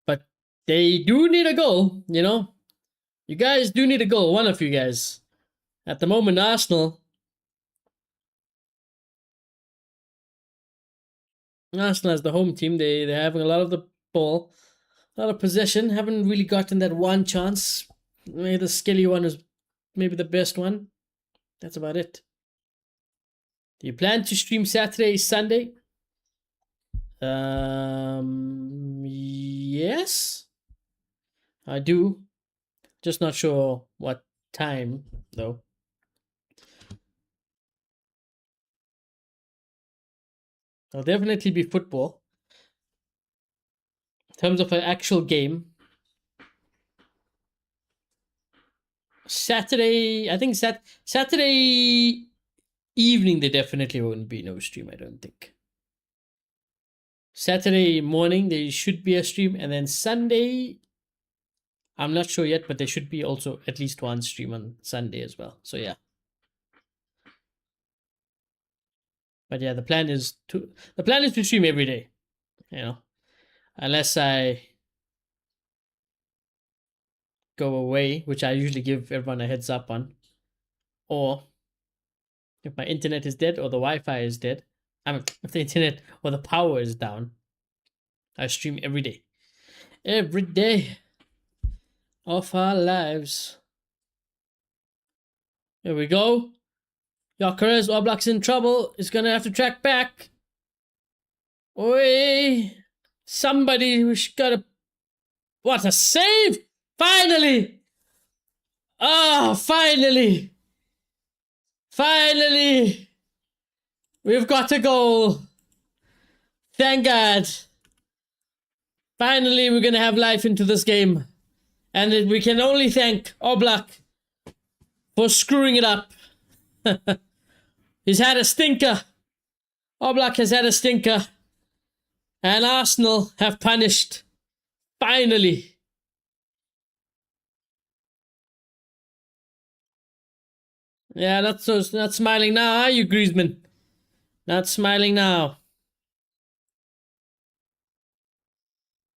But they do need a goal, you know? You guys do need a goal, one of you guys. At the moment, Arsenal as the home team, they're having a lot of the ball, a lot of possession, haven't really gotten that one chance. Maybe the Skelly one is maybe the best one. That's about it. Do you plan to stream Saturday, Sunday? Yes, I do. Just not sure what time, though. There'll definitely be football. In terms of an actual game, Saturday, I think Saturday evening, there definitely won't be no stream, I don't think. Saturday morning, there should be a stream, and then Sunday, I'm not sure yet, but there should be also at least one stream on Sunday as well. So yeah. But yeah, the plan is to stream every day, you know, unless I go away, which I usually give everyone a heads up on, or if my internet is dead or the Wi-Fi is dead. I mean, if the internet or the power is down, I stream every day. Every day of our lives. Here we go. Yokeres Oblak's in trouble. He's gonna have to track back. Oi! Somebody who's got a... What a save! Finally! Ah, finally! Finally! We've got a goal. Thank God. Finally, we're gonna have life into this game. And we can only thank Oblak for screwing it up. He's had a stinker. Oblak has had a stinker. And Arsenal have punished. Finally. Yeah, not smiling now, are you, Griezmann? Not smiling now.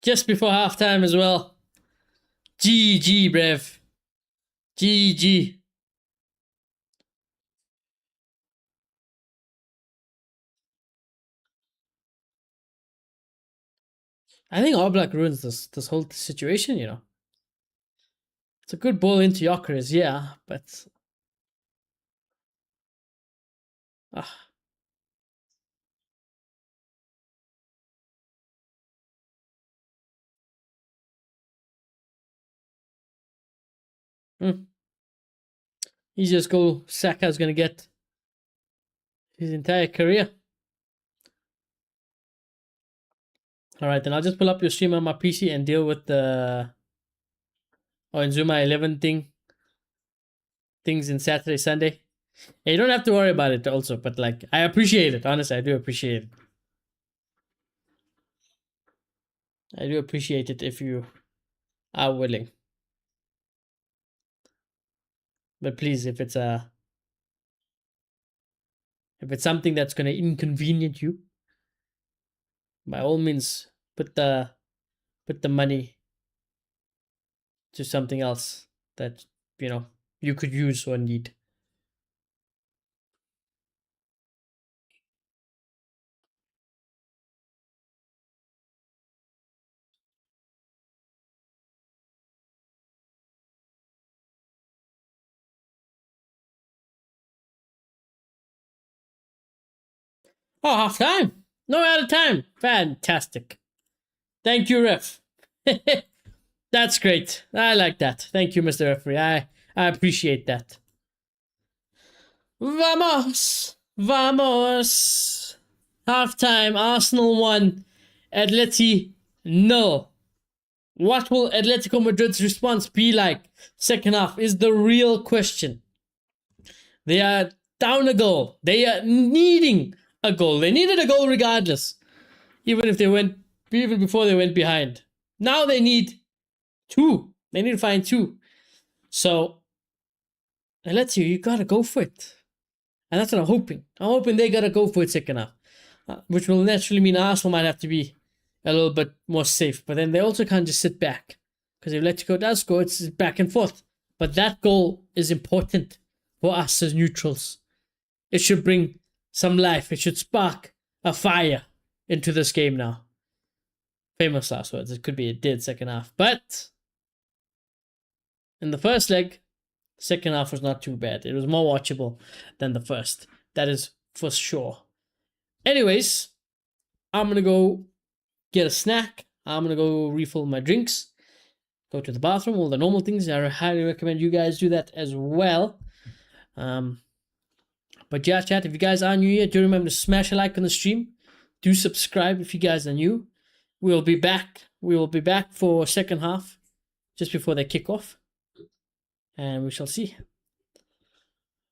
Just before halftime as well. GG, brev. GG. I think Oblak ruins this whole situation, you know. It's a good ball into Gyökeres, yeah, but ah. Easiest goal Saka's gonna get his entire career. Alright, then I'll just pull up your stream on my PC and deal with the Zuma 11 things in Saturday, Sunday. Yeah, you don't have to worry about it also, but like I appreciate it. Honestly, I do appreciate it. I do appreciate it if you are willing. But please, if it's something that's gonna inconvenience you, by all means, put the money to something else that you could use or need. Oh, half time. No out of time. Fantastic. Thank you, ref. That's great. I like that. Thank you, Mr. Referee. I appreciate that. Vamos. Vamos. Halftime. Arsenal 1. Atleti 0. What will Atletico Madrid's response be like second half is the real question. They are down a goal. They are needing a goal. They needed a goal regardless. Even before they went behind. Now they need 2. They need to find 2. So, Atleti, you gotta go for it. And that's what I'm hoping. I'm hoping they gotta go for it second half. Which will naturally mean Arsenal might have to be a little bit more safe. But then they also can't just sit back. Because if Atletico does score, it's back and forth. But that goal is important for us as neutrals. It should bring some life. It should spark a fire into this game now. Famous last words. It could be a dead second half. But in the first leg, second half was not too bad. It was more watchable than the first. That is for sure. Anyways, I'm going to go get a snack. I'm going to go refill my drinks. Go to the bathroom. All the normal things. I highly recommend you guys do that as well. But yeah, chat, if you guys are new here, do remember to smash a like on the stream. Do subscribe if you guys are new. We'll be back. We will be back for second half, just before they kick off. And we shall see.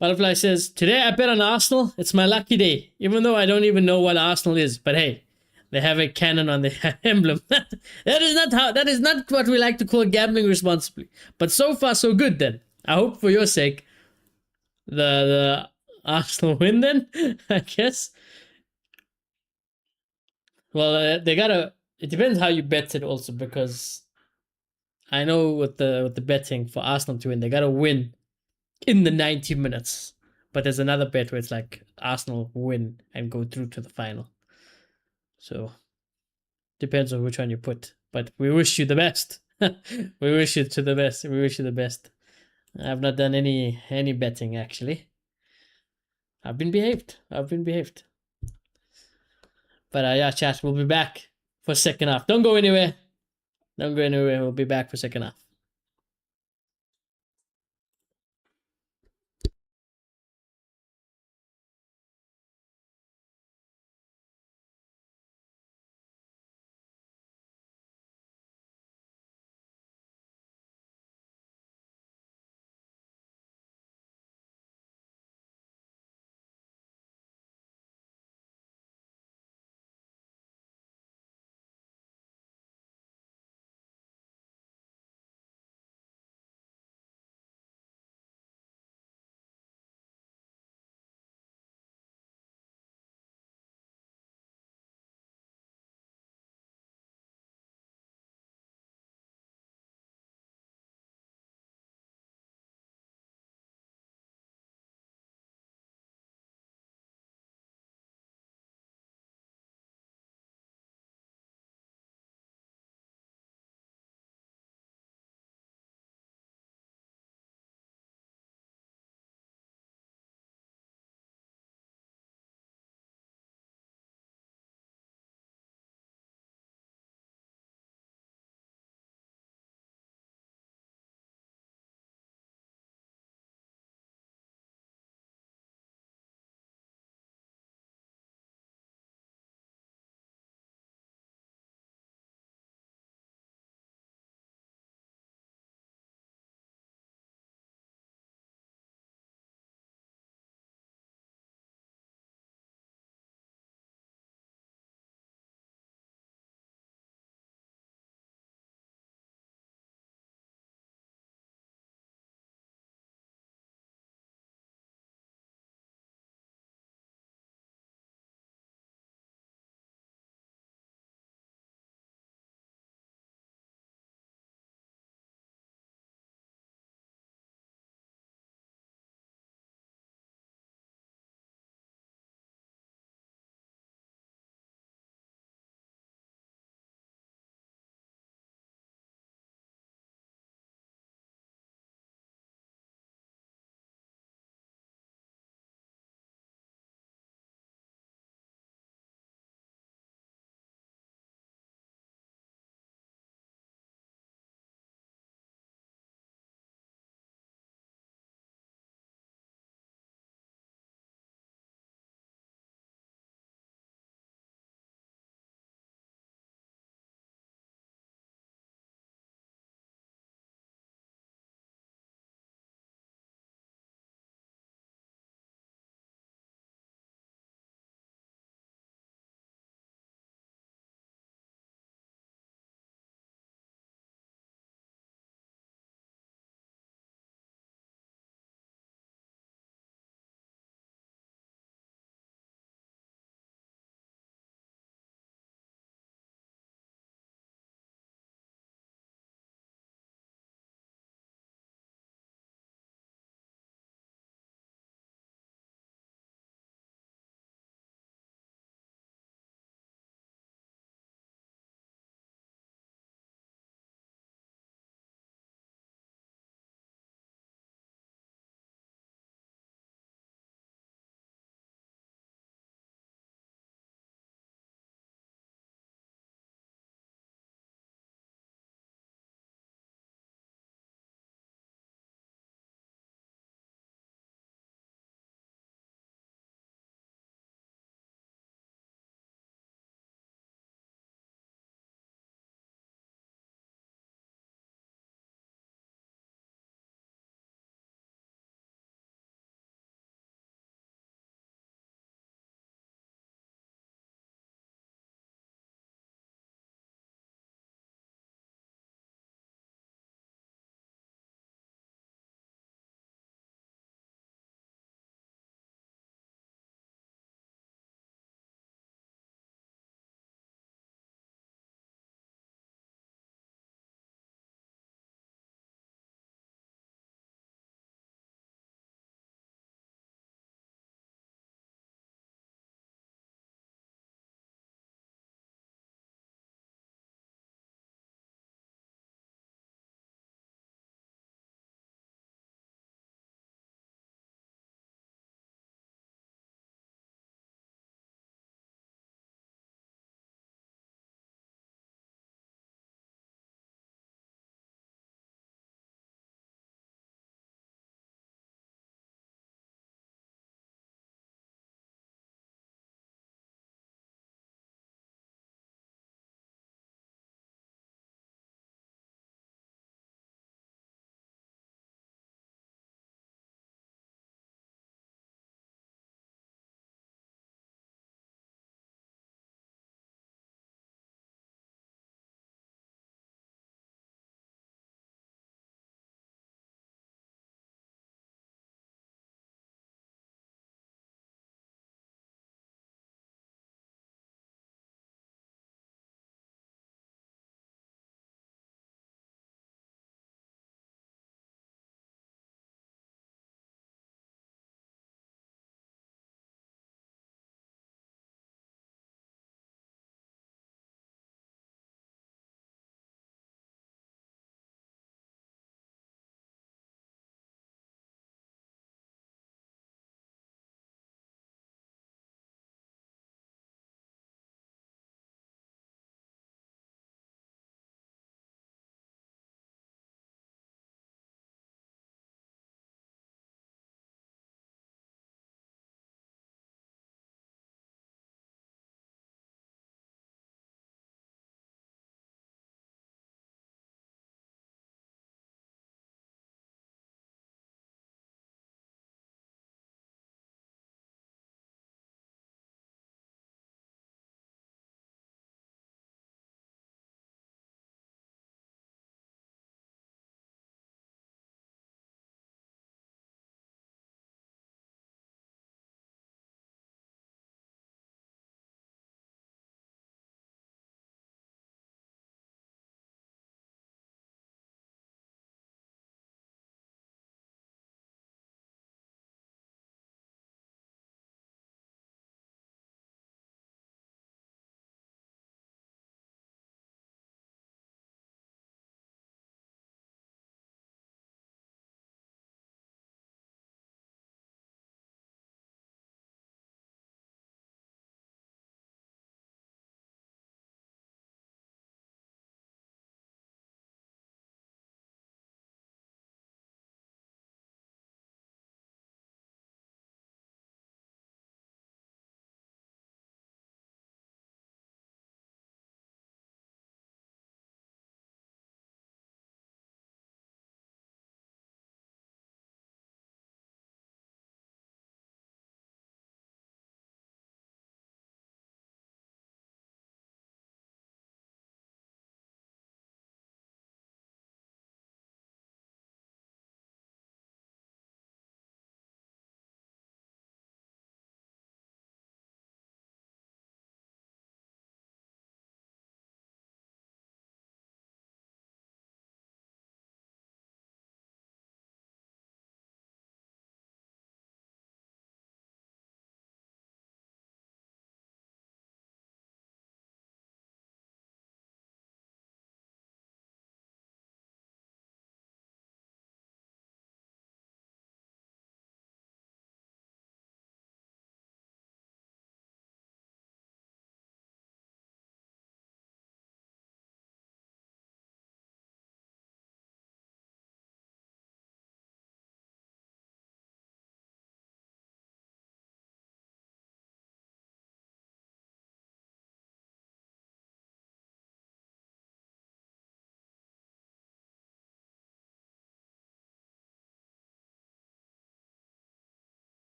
Butterfly says, today I bet on Arsenal. It's my lucky day. Even though I don't even know what Arsenal is. But hey, they have a cannon on the emblem. That is not what we like to call gambling responsibly. But so far, so good then. I hope for your sake, the Arsenal win then, I guess. Well, they gotta. It depends how you bet it also, because I know with the betting for Arsenal to win, they gotta win in the 90 minutes. But there's another bet where it's like Arsenal win and go through to the final. So depends on which one you put. But we wish you the best. We wish you the best. We wish you the best. I've not done any betting actually. I've been behaved. But yeah, chat, we'll be back for second half. Don't go anywhere. We'll be back for second half.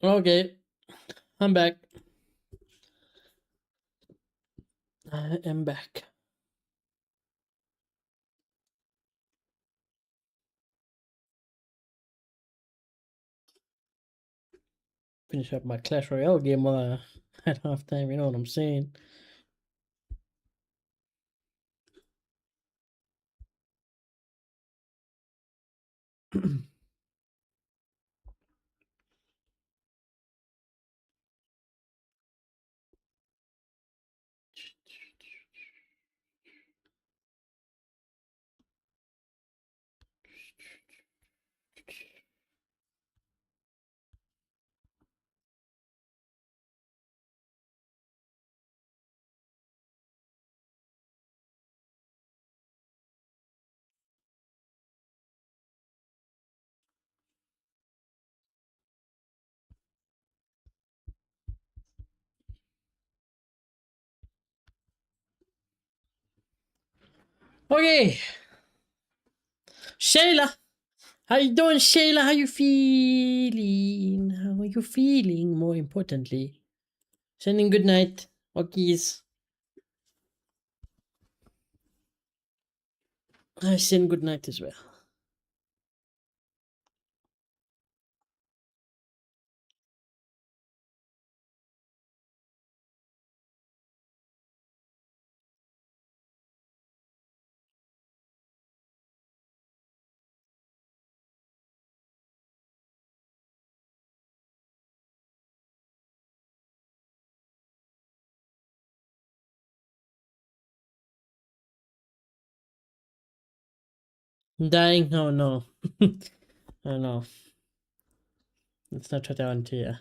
Okay, I'm back. I am back. Finish up my Clash Royale game while I at halftime. You know what I'm saying? Okay, Shayla. How you doing, Shayla? How you feeling? How are you feeling? More importantly, sending good night. Okies. I send good night as well. I'm dying? Oh no. Oh no. That's not what I want to hear.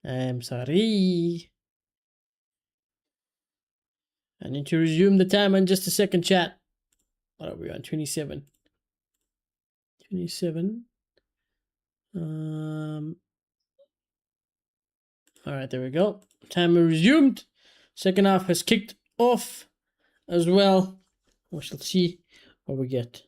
I'm sorry. I need to resume the time in just a second, chat. What are we on? 27. 27. Alright, there we go. Timer resumed. Second half has kicked off as well. We shall see what we get.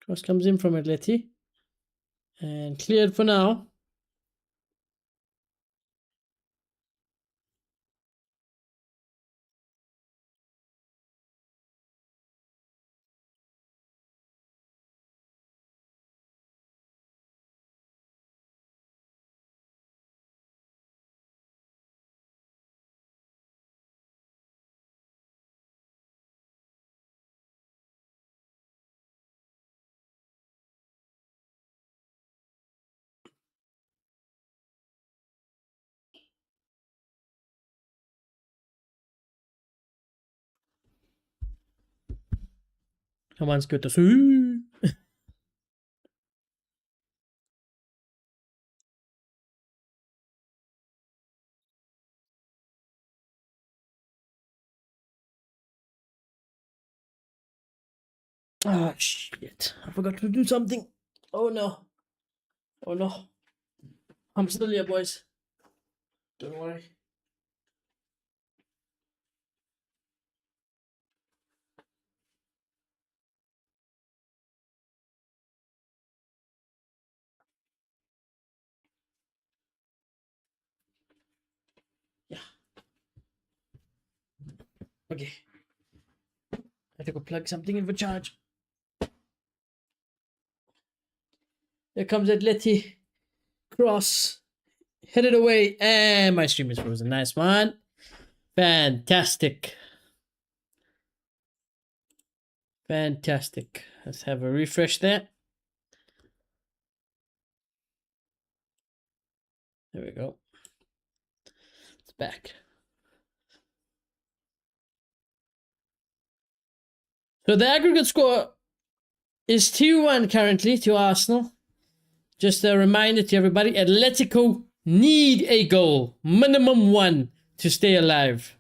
Cross comes in from Atleti. And cleared for now. Come on, Scooters. Ah, shit. I forgot to do something. Oh no. Oh no. I'm still here, boys. Don't worry. Yeah. Okay. I have to go plug something in for charge. There comes Atleti. Cross. Headed away. And my stream is frozen. Nice one. Fantastic. Fantastic. Let's have a refresh there. There we go. It's back. So the aggregate score is 2-1 currently to Arsenal. Just a reminder to everybody, Atletico need a goal. Minimum one to stay alive.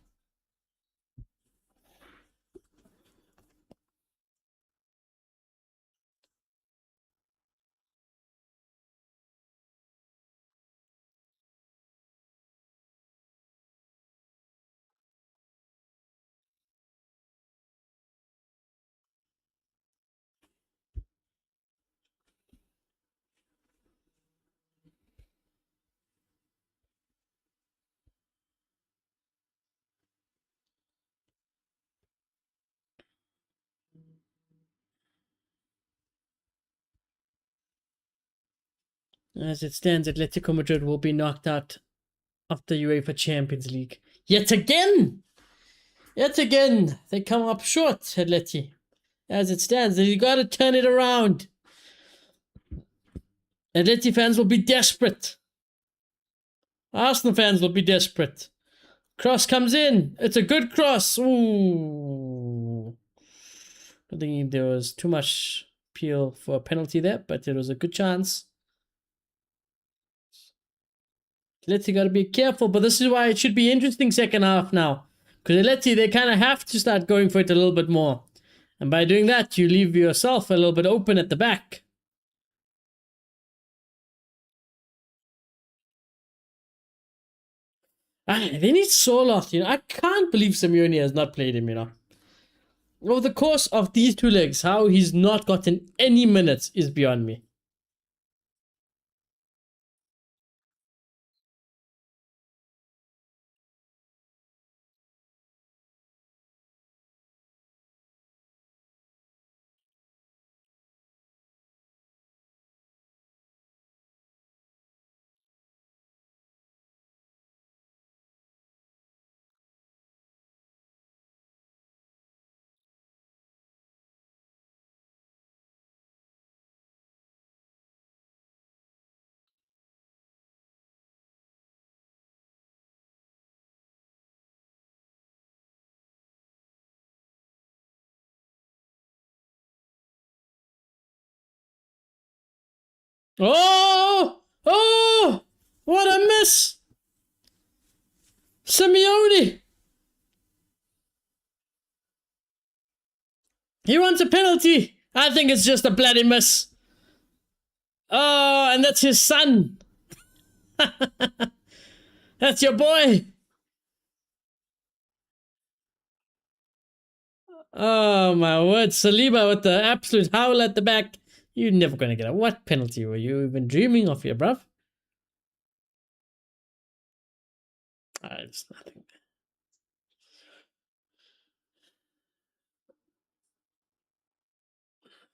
As it stands, Atletico Madrid will be knocked out of the UEFA Champions League. Yet again! Yet again! They come up short, Atleti. As it stands, you gotta turn it around. Atleti fans will be desperate. Arsenal fans will be desperate. Cross comes in. It's a good cross. Ooh. I think there was too much appeal for a penalty there, but it was a good chance. Atleti got to be careful, but this is why it should be interesting second half now. Because Atleti, they kind of have to start going for it a little bit more. And by doing that, you leave yourself a little bit open at the back. They need Soloth, I can't believe Simeone has not played him, Over the course of these 2 legs, how he's not gotten any minutes is beyond me. Oh! Oh! What a miss! Simeone! He wants a penalty! I think it's just a bloody miss. Oh, and that's his son. That's your boy. Oh, my word. Saliba with the absolute howl at the back. You're never going to get a what penalty were you even dreaming of here, bruv? It's nothing.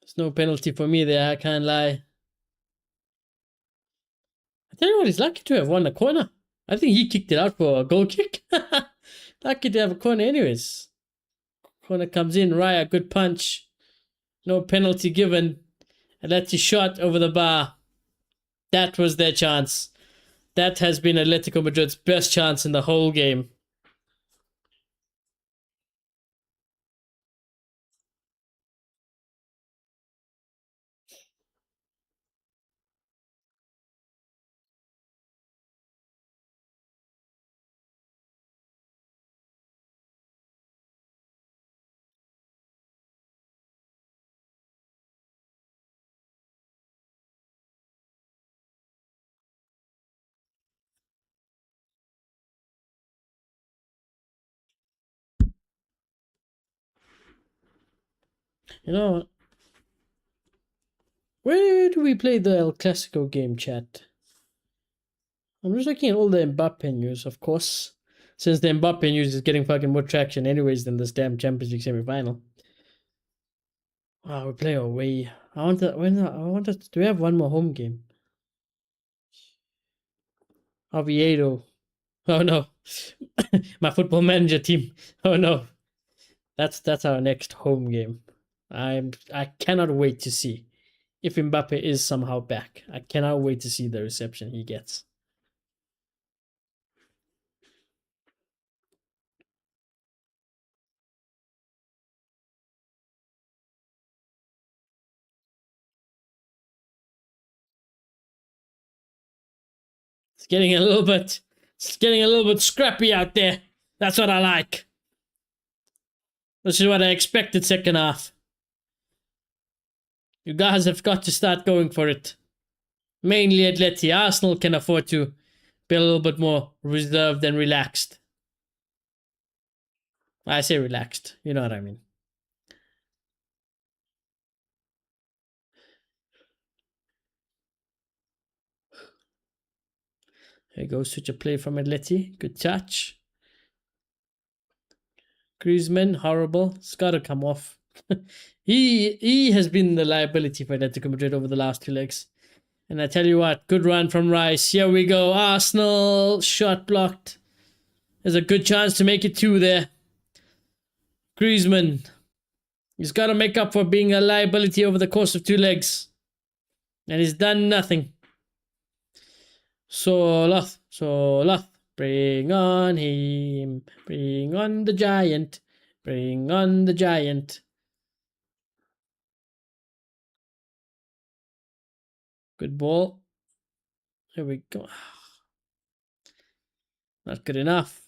There's no penalty for me there, I can't lie. I tell you what, he's lucky to have won the corner. I think he kicked it out for a goal kick. Lucky to have a corner anyways. Corner comes in, Raya, good punch. No penalty given. And that's his shot over the bar. That was their chance. That has been Atletico Madrid's best chance in the whole game. Where do we play the El Clasico game, chat? I'm just looking at all the Mbappe news, of course. Since the Mbappe news is getting fucking more traction anyways than this damn Champions League semi-final. We play away. Do we have one more home game? Oviedo. Oh no. My football manager team. Oh no. That's our next home game. I cannot wait to see if Mbappe is somehow back. I cannot wait to see the reception he gets. It's getting a little bit scrappy out there. That's what I like. This is what I expected second half. You guys have got to start going for it. Mainly Atleti. Arsenal can afford to be a little bit more reserved and relaxed. I say relaxed. You know what I mean. Here goes such a play from Atleti. Good touch. Griezmann, horrible. It's got to come off. He has been the liability for Atletico Madrid over the last 2 legs. And I tell you what, good run from Rice. Here we go. Arsenal, shot blocked. There's a good chance to make it 2 there. Griezmann. He's got to make up for being a liability over the course of 2 legs. And he's done nothing. Soloth. Bring on him. Bring on the giant. Bring on the giant. Good ball. Here we go. Not good enough.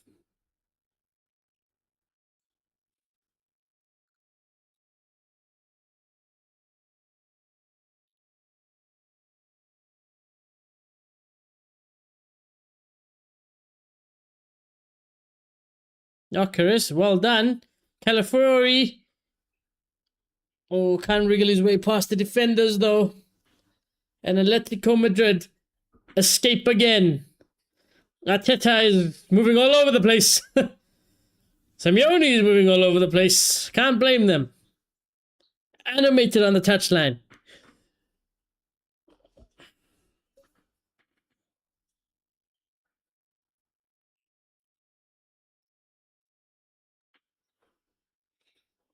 Chris, well done. Calafiori. Oh, can't wriggle his way past the defenders though. And Atletico Madrid escape again. Arteta is moving all over the place. Simeone is moving all over the place. Can't blame them. Animated on the touchline.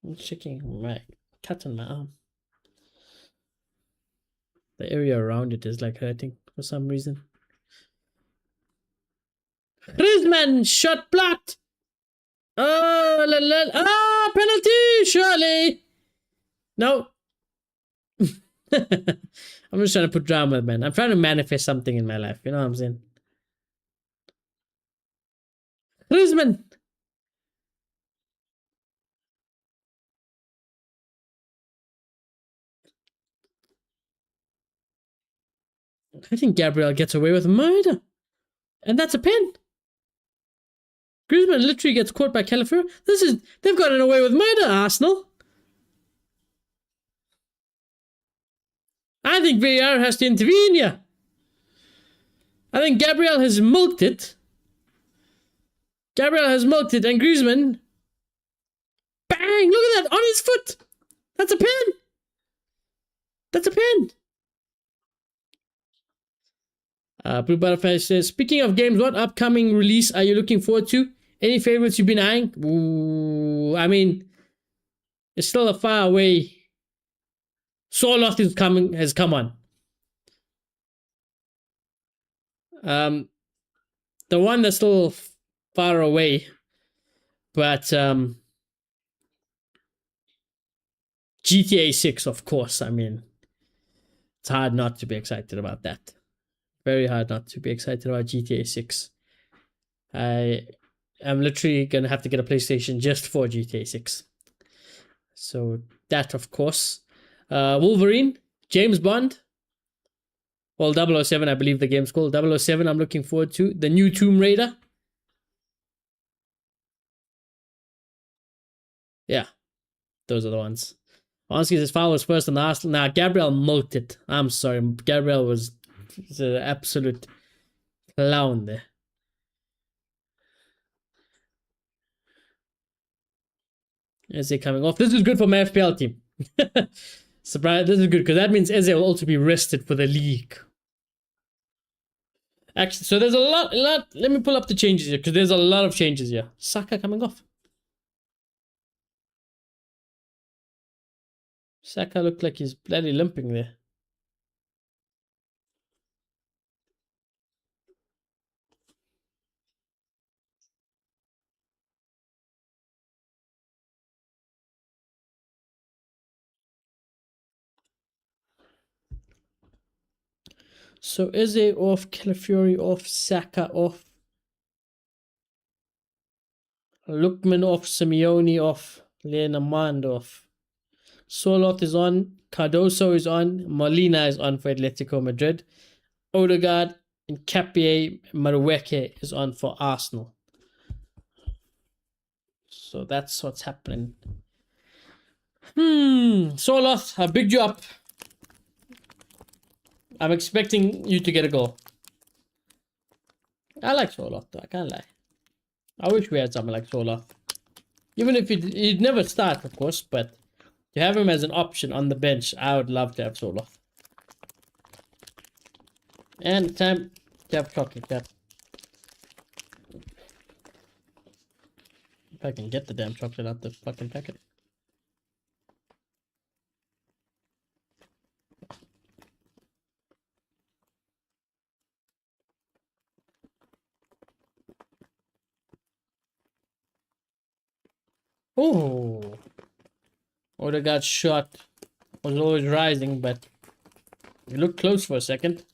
I'm shaking my cut on my arm. The area around it is like hurting for some reason. Griezmann shot blocked. Oh, penalty, surely. No. I'm just trying to put drama, man. I'm trying to manifest something in my life. You know what I'm saying? Griezmann. I think Gabriel gets away with murder. And that's a pen. Griezmann literally gets caught by Calafiori. They've gotten away with murder, Arsenal. I think VAR has to intervene here. I think Gabriel has milked it. And Griezmann. Bang! Look at that, on his foot. That's a pen. Blue Butterfly says, speaking of games, what upcoming release are you looking forward to? Any favorites you've been eyeing? Ooh, I mean, it's still a far away. Soloth has come on. The one that's still far away, but GTA 6, of course. I mean, it's hard not to be excited about that. Very hard not to be excited about GTA 6. I am literally going to have to get a PlayStation just for GTA 6. So that, of course. Wolverine, James Bond. Well, 007, I believe the game's called. 007, I'm looking forward to. The new Tomb Raider. Yeah, those are the ones. Honestly, his foul was first on the Arsenal. Nah, Gabriel milked it. I'm sorry. Gabriel was an absolute clown there. Eze coming off. This is good for my FPL team. Surprise! This is good because that means Eze will also be rested for the league. Actually, so there's a lot. Let me pull up the changes here because there's a lot of changes here. Saka coming off. Saka looked like he's bloody limping there. So Eze off, Calafiori off, Saka off, Lookman off, Simeone off, Lenormand off. Soloth is on, Cardoso is on, Molina is on for Atletico Madrid, Odegaard and Capier Marueke is on for Arsenal. So that's what's happening. Soloth, I bigged you up. I'm expecting you to get a goal. I like Soloth though, I can't lie. I wish we had someone like Soloth. Even if he'd never start, of course, but to have him as an option on the bench, I would love to have Soloth. And time to have chocolate. That. If I can get the damn chocolate out the fucking packet. Oh, Odegaard shot was always rising, but it looked close for a second.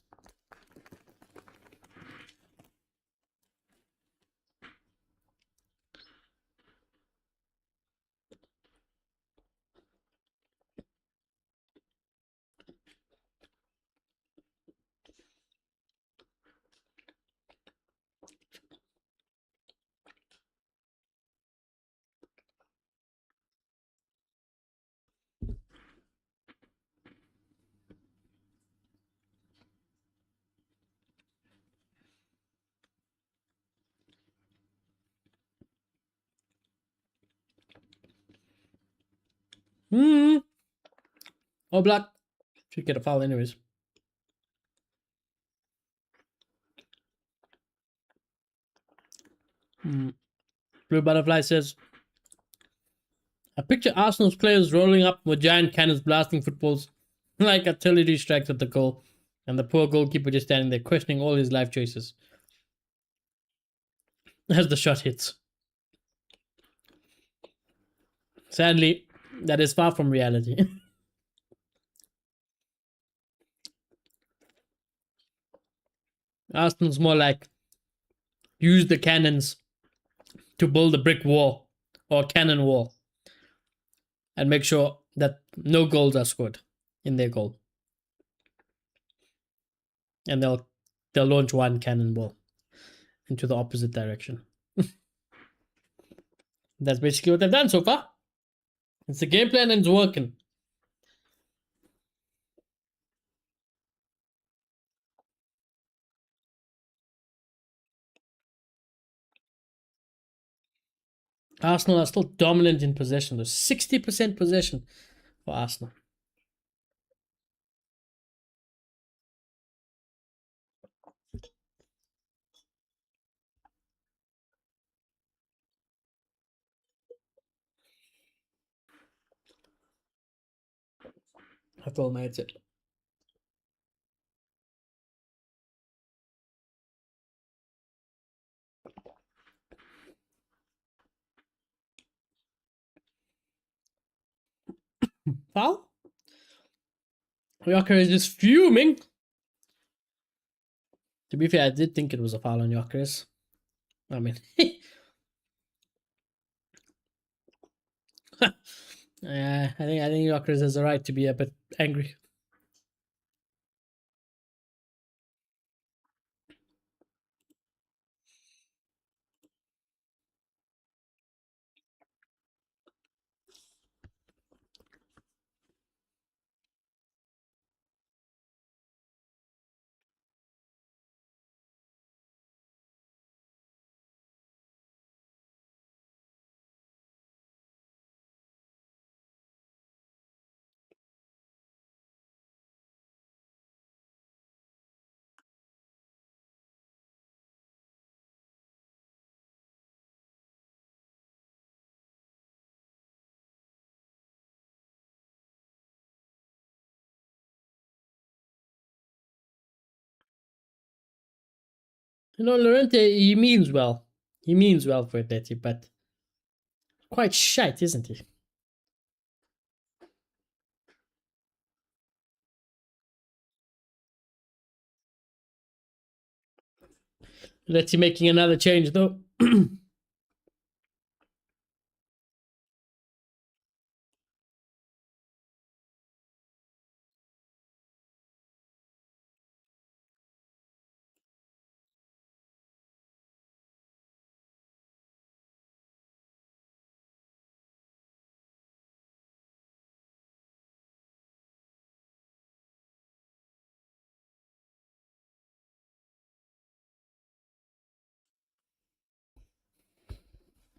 Oh, Black. Should get a foul anyways. Blue Butterfly says, I picture Arsenal's players rolling up with giant cannons blasting footballs like artillery strikes at the goal, and the poor goalkeeper just standing there questioning all his life choices as the shot hits. Sadly, that is far from reality. Arsenal's more like use the cannons to build a brick wall or a cannon wall and make sure that no goals are scored in their goal. And they'll launch one cannonball into the opposite direction. That's basically what they've done so far. It's the game plan and it's working. Arsenal are still dominant in possession. There's 60% possession for Arsenal. That's all my headset. Foul? Yoker is just fuming. To be fair, I did think it was a foul on Yokeris. I mean, yeah, I think Yokeris has a right to be a bit angry. You know, Lorente, he means well. He means well for Atleti, but quite shite, isn't he? Atleti making another change, though.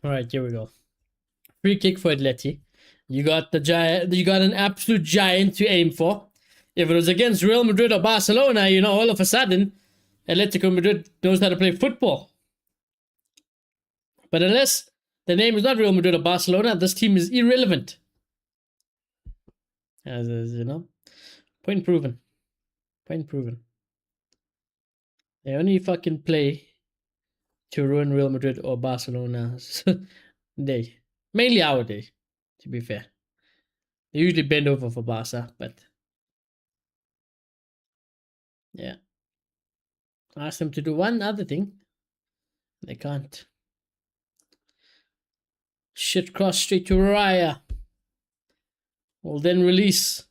All right, here we go. Free kick for Atleti. You got the giant. You got an absolute giant to aim for. If it was against Real Madrid or Barcelona, you know, all of a sudden, Atletico Madrid knows how to play football. But unless the name is not Real Madrid or Barcelona, this team is irrelevant. As you know, point proven. Point proven. They only fucking play to ruin Real Madrid or Barcelona's day. Mainly our day, to be fair. They usually bend over for Barca, but yeah. Ask them to do one other thing. They can't. Shit cross straight to Raya. Will then release.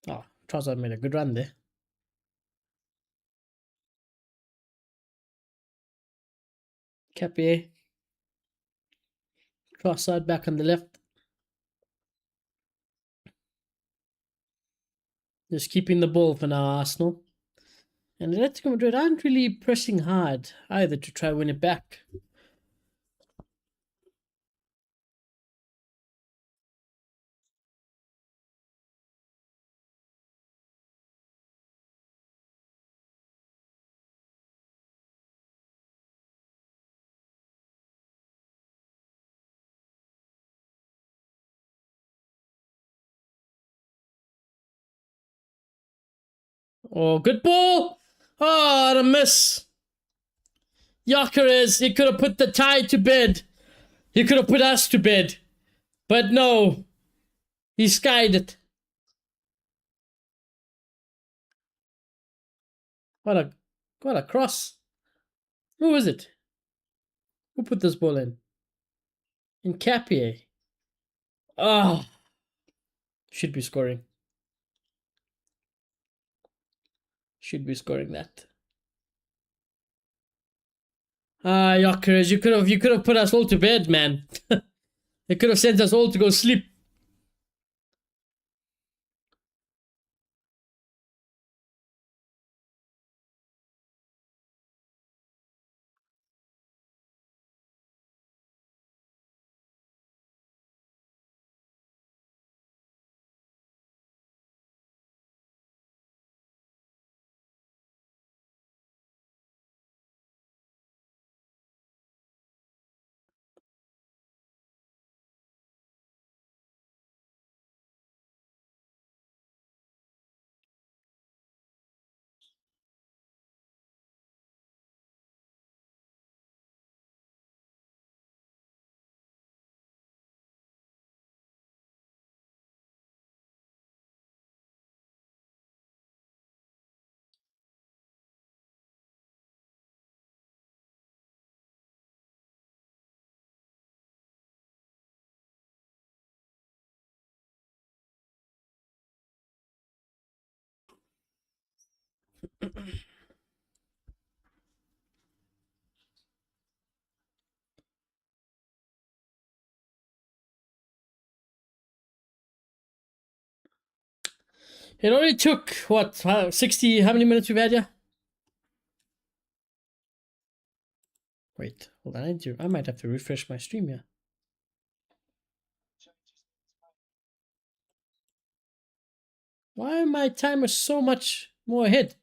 Oh, Trossard made a good run there. Capier. Trossard back on the left. Just keeping the ball for now, Arsenal. And Atletico Madrid aren't really pressing hard either to try win it back. Oh, good ball! Oh, the miss! Gyökeres, he could have put the tie to bed. He could have put us to bed. But no. He skied it. What a cross. Who is it? Who put this ball in? Capier. Oh. Should be scoring. Should be scoring that. Ah, Gyökeres, you could have put us all to bed, man. You could have sent us all to go sleep. It only took, what, 60, how many minutes we've had here? Wait, hold on, I might have to refresh my stream here. Why are my timers so much more ahead?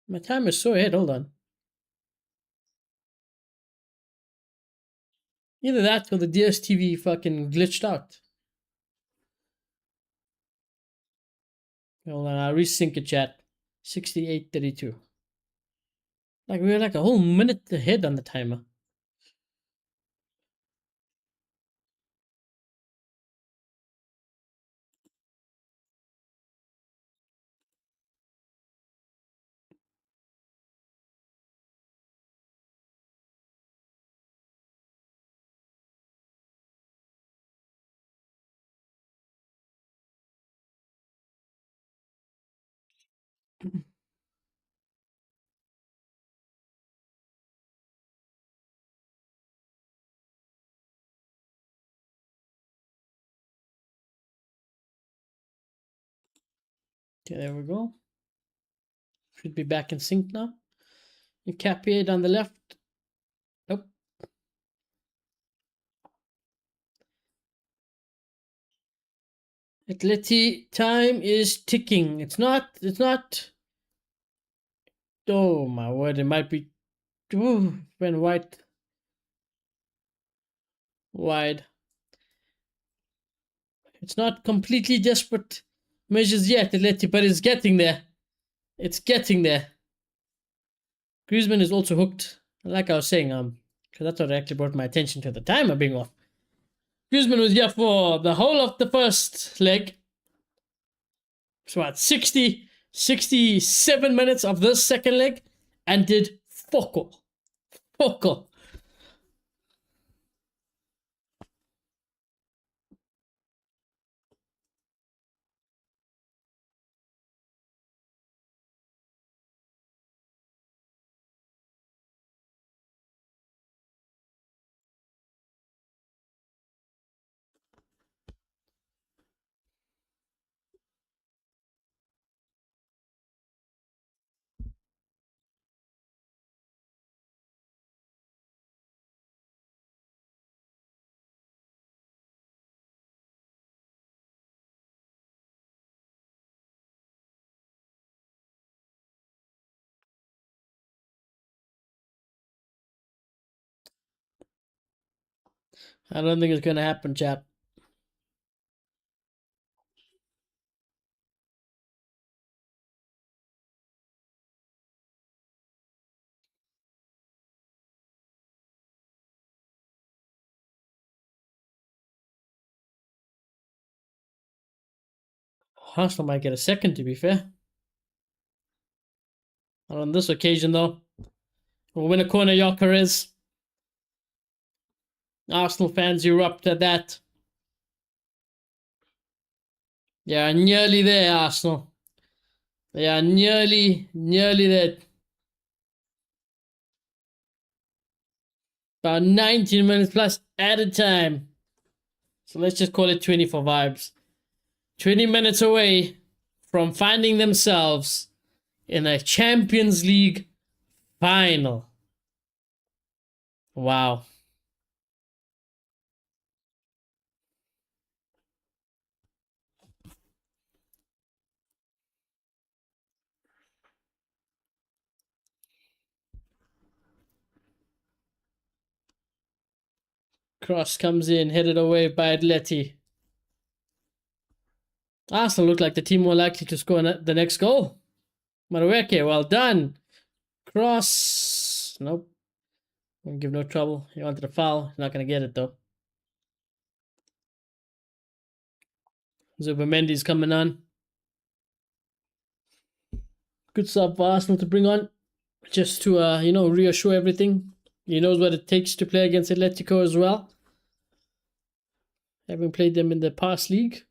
My timer's so ahead, hold on. Either that or the DSTV fucking glitched out. Hold on, I'll resync it, chat. 68:32. Like, we were like a whole minute ahead on the timer. Okay, there we go. Should be back in sync now. Capier on the left. Nope. Atleti time is ticking. It's not. Oh my word, it might be. Ooh, when wide. It's not completely desperate measures yet, Atleti, but it's getting there. It's getting there. Griezmann is also hooked. Like I was saying, because that's what actually brought my attention to the timer being off. Griezmann was here for the whole of the first leg. So what, 67 minutes of this second leg, and did fuck all. Fuck all. I don't think it's gonna happen, chat. Arsenal might get a second, to be fair. Not on this occasion, though. We'll win a corner, Gyökeres. Arsenal fans erupt at that. They are nearly there, Arsenal. They are nearly there. About 19 minutes plus added time. So let's just call it 20 for vibes. 20 minutes away from finding themselves in a Champions League final. Wow. Cross comes in, headed away by Atleti. Arsenal look like the team more likely to score the next goal. Madueke, well done. Cross. Nope. Won't give no trouble. He wanted a foul. He's not going to get it, though. Zubimendi's coming on. Good sub for Arsenal to bring on. Just to, reassure everything. He knows what it takes to play against Atletico as well. Having played them in the past league.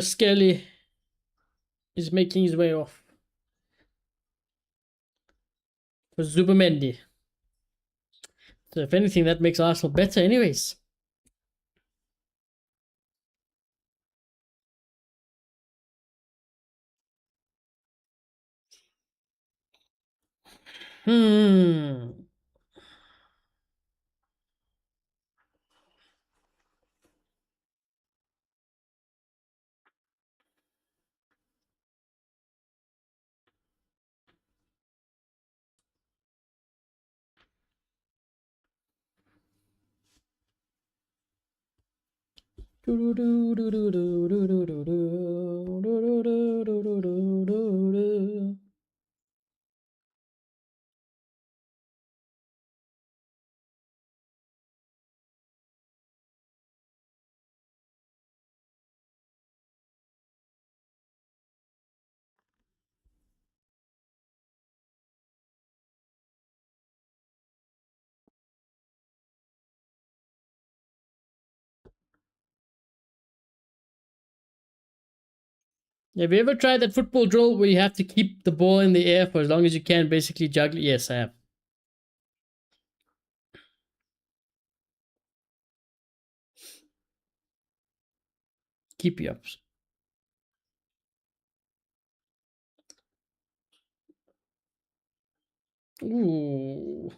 Skelly is making his way off for Zubimendi. So if anything, that makes Arsenal better anyways. Hmm. Have you ever tried that football drill where you have to keep the ball in the air for as long as you can, basically juggle? Yes, I have. Keep you up. Ooh.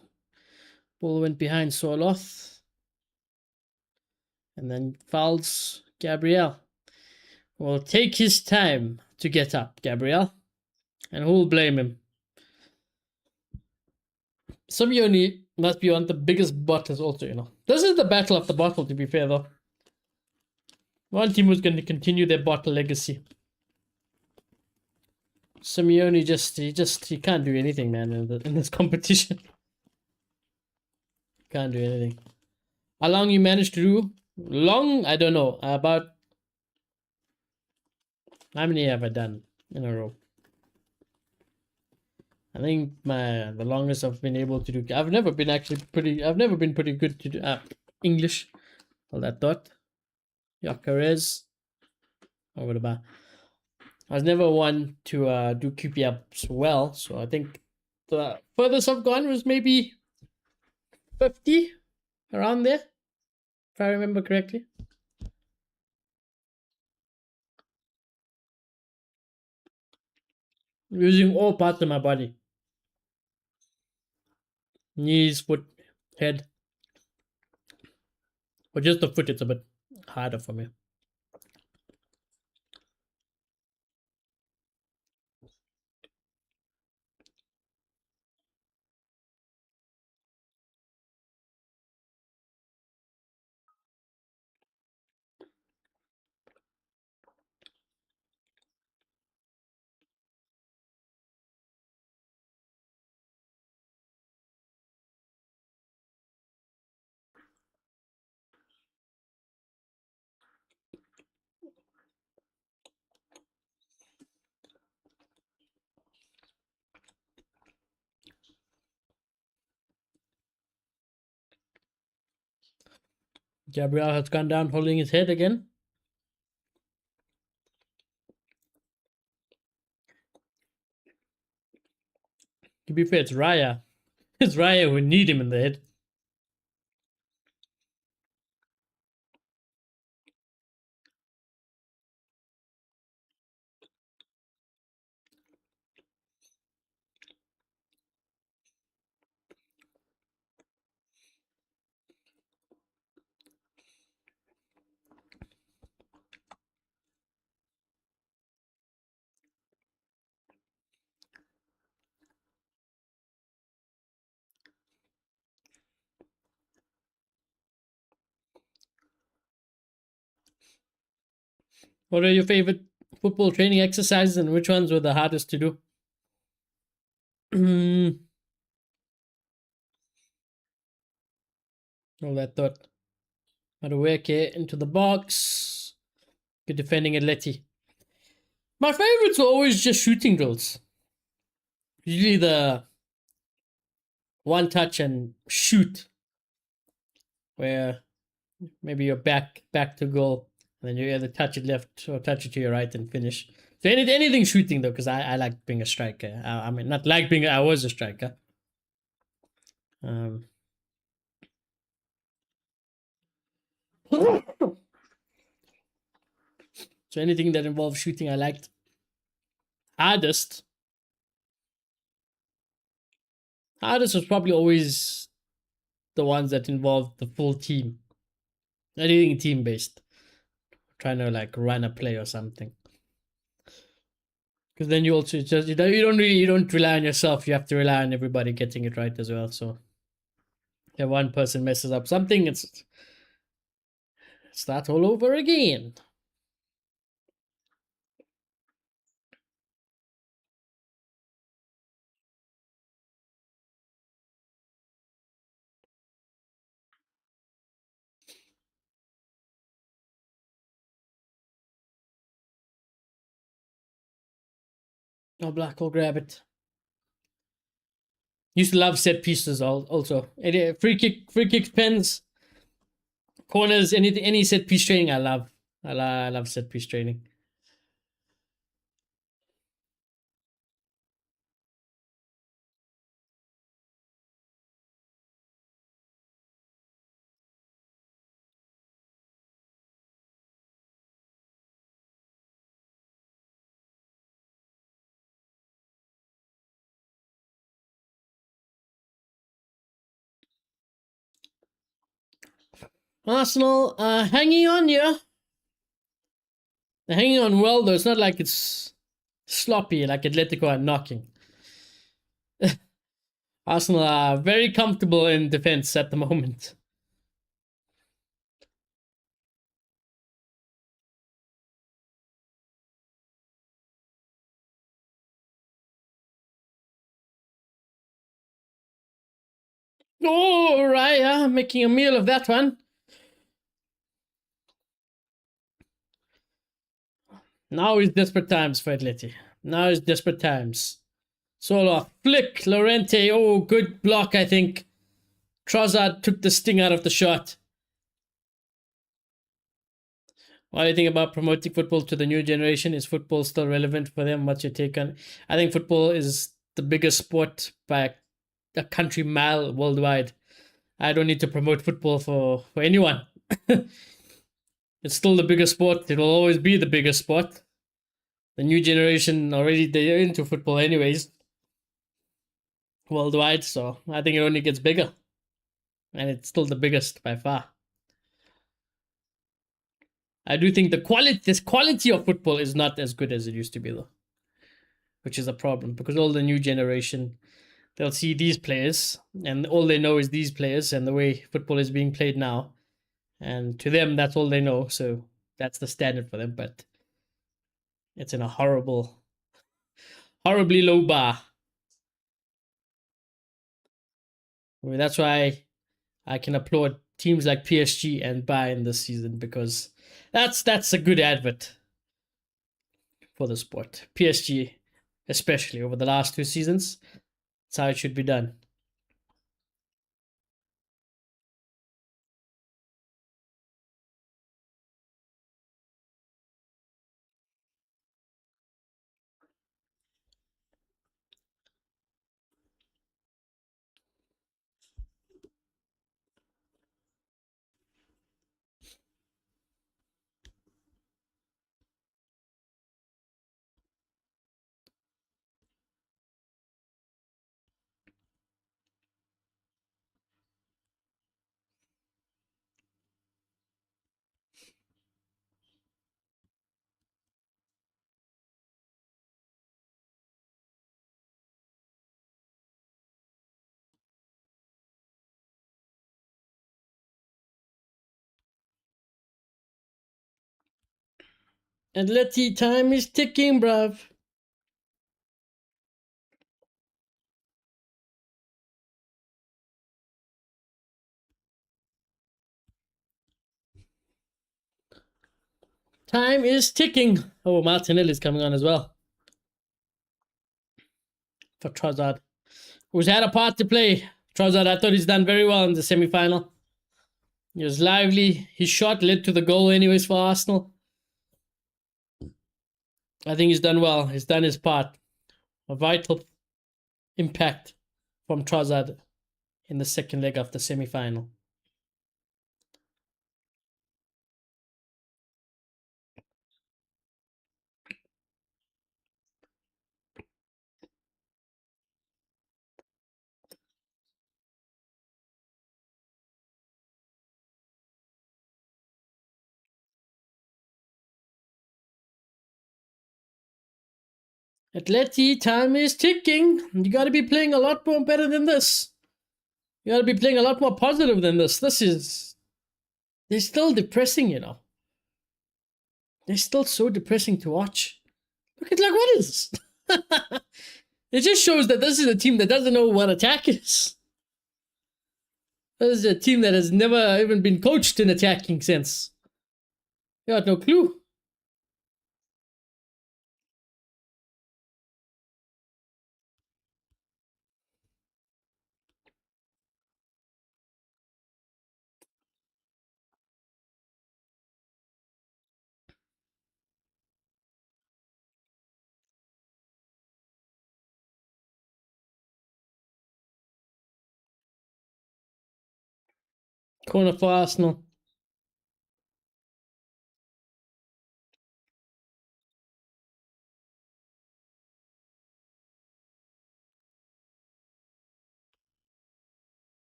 Ball went behind Soloth. And then fouls Gabriel. Will take his time to get up, Gabriel. And who will blame him? Simeone must be one of the biggest bottles also, you know. This is the battle of the bottle, to be fair, though. One team was going to continue their bottle legacy. Simeone he can't do anything, man, in this competition. Can't do anything. How long you managed to do? Long? I don't know. About how many have I done in a row? I think the longest I've been able to do. I've never been pretty good to do English. All that thought. Yacarez. Over the bar. I was never one to do QP-ups well, so I think the furthest I've gone was maybe 50, around there, if I remember correctly. Using all parts of my body. Knees, foot, head. But just the foot, it's a bit harder for me. Gabriel has gone down holding his head again. To be fair, it's Raya. It's Raya who need him in the head. What are your favorite football training exercises and which ones were the hardest to do? All that thought. Madueke into the box. Good defending Atleti. My favorites are always just shooting drills. Usually the one touch and shoot, where maybe you're back to goal, and then you either touch it left or touch it to your right and finish. So anything shooting though, because I like being a striker. I mean, not like being. I was a striker. So anything that involves shooting, I liked. Hardest was probably always the ones that involved the full team. Anything team based. Trying to like run a play or something. Because then you also just you don't rely on yourself. You have to rely on everybody getting it right as well. So if one person messes up something, it's start all over again. Oh, Black will grab it. Used to love set pieces also. Free kicks, pens, corners, any set piece training. I love set piece training. Arsenal hanging on, yeah. They're hanging on well, though. It's not like it's sloppy like Atletico are knocking. Arsenal are very comfortable in defense at the moment. Oh, Raya making a meal of that one. Now is desperate times for Atleti. Now is desperate times. Solo, flick, Lorente. Oh, good block, I think. Trossard took the sting out of the shot. What do you think about promoting football to the new generation? Is football still relevant for them? What's your take on? I think football is the biggest sport by a country mile worldwide. I don't need to promote football for anyone. It's still the biggest sport. It'll always be the biggest sport. The new generation already they're into football anyways worldwide, so I think it only gets bigger, and it's still the biggest by far. I do think this quality of football is not as good as it used to be though, which is a problem because all the new generation they'll see these players and all they know is these players and the way football is being played now, and to them that's all they know. So that's the standard for them, but it's in a horribly low bar. I mean, that's why I can applaud teams like PSG and Bayern this season because that's a good advert for the sport. PSG, especially over the last 2 seasons, that's how it should be done. Atleti time is ticking, bruv. Time is ticking. Oh, Martinelli's coming on as well for Trossard, who's had a part to play. Trossard, I thought he's done very well in the semi-final. He was lively. His shot led to the goal, anyways, for Arsenal. I think he's done well. He's done his part. A vital impact from Trossard in the second leg of the semi-final. Atleti, time is ticking. You got to be playing a lot more better than this. You got to be playing a lot more positive than this. They're still depressing, you know. They're still so depressing to watch. Look at, like, what is this? It just shows that this is a team that doesn't know what attack is. This is a team that has never even been coached in attacking sense. You got no clue. Corner for Arsenal.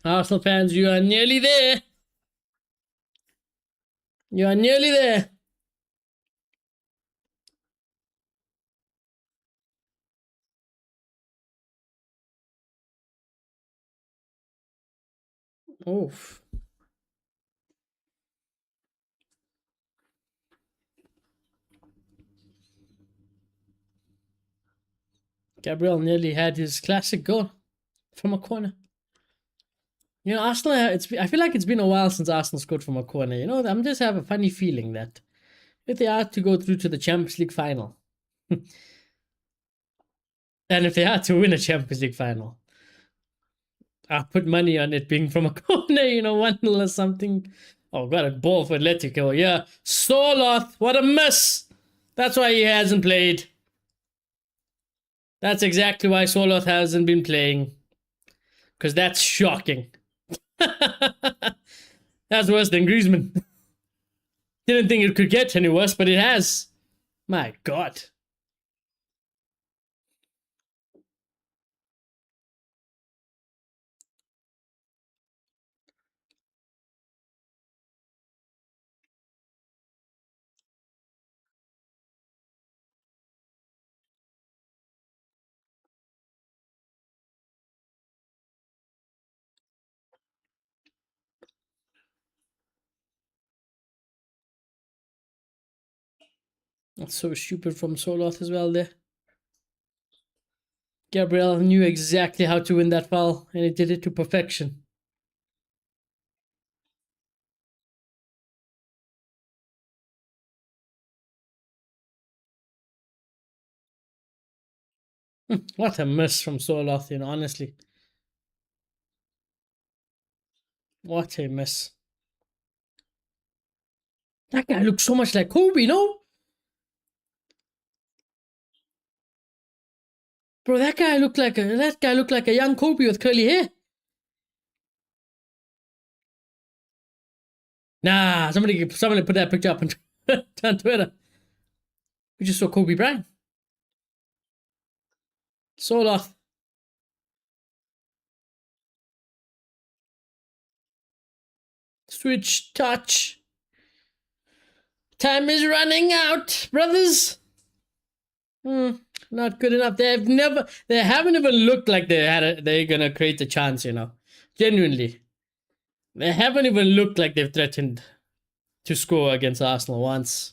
Arsenal fans, you are nearly there. You are nearly there. Oof. Gabriel nearly had his classic goal from a corner. You know, Arsenal. I feel like it's been a while since Arsenal scored from a corner. You know, I'm just have a funny feeling that if they are to go through to the Champions League final, and if they are to win a Champions League final, I'll put money on it being from a corner. You know, 1-0 or something. Oh, got a ball for Atletico. Yeah, Soloth. What a miss. That's why he hasn't played. That's exactly why Soloth hasn't been playing. Because that's shocking. That's worse than Griezmann. Didn't think it could get any worse, but it has. My God. That's so stupid from Soloth as well there. Gabriel knew exactly how to win that foul, and he did it to perfection. What a miss from Soloth, you know, honestly. What a miss. That guy looks so much like Kobe, no? Bro, that guy looked like a young Kobe with curly hair. Nah, somebody put that picture up on Twitter. We just saw Kobe Bryant. Soloth. Switch touch. Time is running out, brothers. Not good enough. They haven't even looked like they're gonna create a chance. You know, genuinely, they haven't even looked like they've threatened to score against Arsenal once.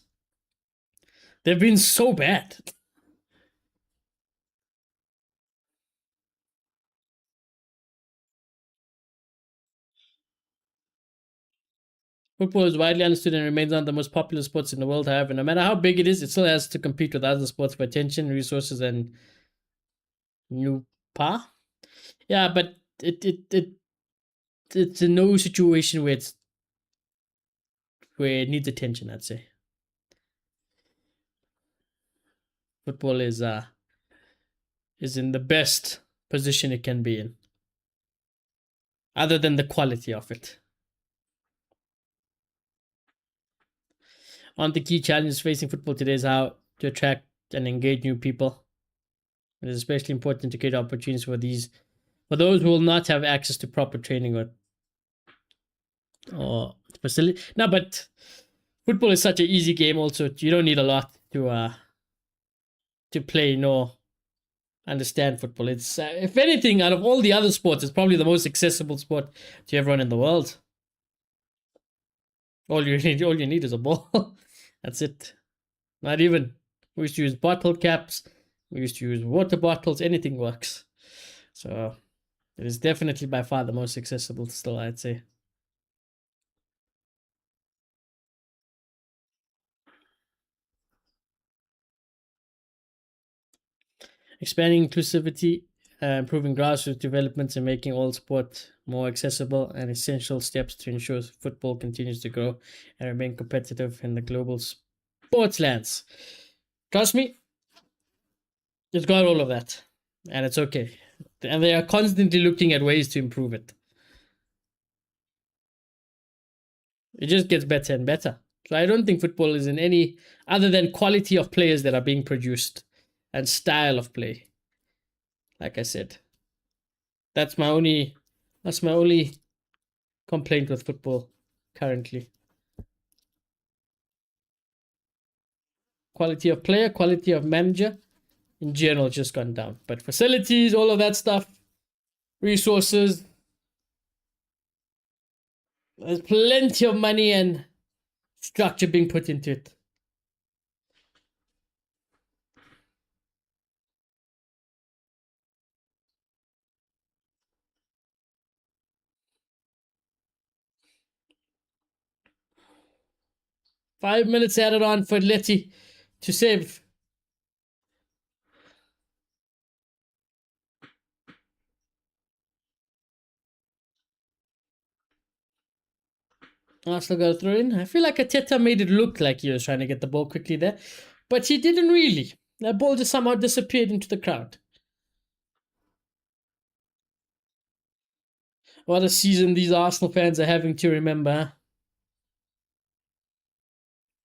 They've been so bad. Football is widely understood and remains one of the most popular sports in the world. However, no matter how big it is, it still has to compete with other sports for attention, resources, and new power. Yeah, but it's a no situation where it needs attention. I'd say football is in the best position it can be in, other than the quality of it. One of the key challenges facing football today is how to attract and engage new people. It is especially important to create opportunities for those who will not have access to proper training or facility. No, but football is such an easy game. Also, you don't need a lot to play nor understand football. It's if anything, out of all the other sports, it's probably the most accessible sport to everyone in the world. All you need is a ball. That's it. Not even. We used to use bottle caps. We used to use water bottles. Anything works. So it is definitely by far the most accessible still, I'd say. Expanding inclusivity, improving grassroots developments, and making all sport more accessible and essential steps to ensure football continues to grow and remain competitive in the global sports lands. Trust me, it's got all of that, and it's okay. And they are constantly looking at ways to improve it. It just gets better and better. So I don't think football is in any other than quality of players that are being produced and style of play. Like I said, that's my only complaint with football currently. Quality of player, quality of manager, in general, just gone down. But facilities, all of that stuff, resources, there's plenty of money and structure being put into it. Five minutes added on for Letty to save. Arsenal got a throw in. I feel like Ateta made it look like he was trying to get the ball quickly there, but he didn't really. That ball just somehow disappeared into the crowd. What a season these Arsenal fans are having to remember. Huh?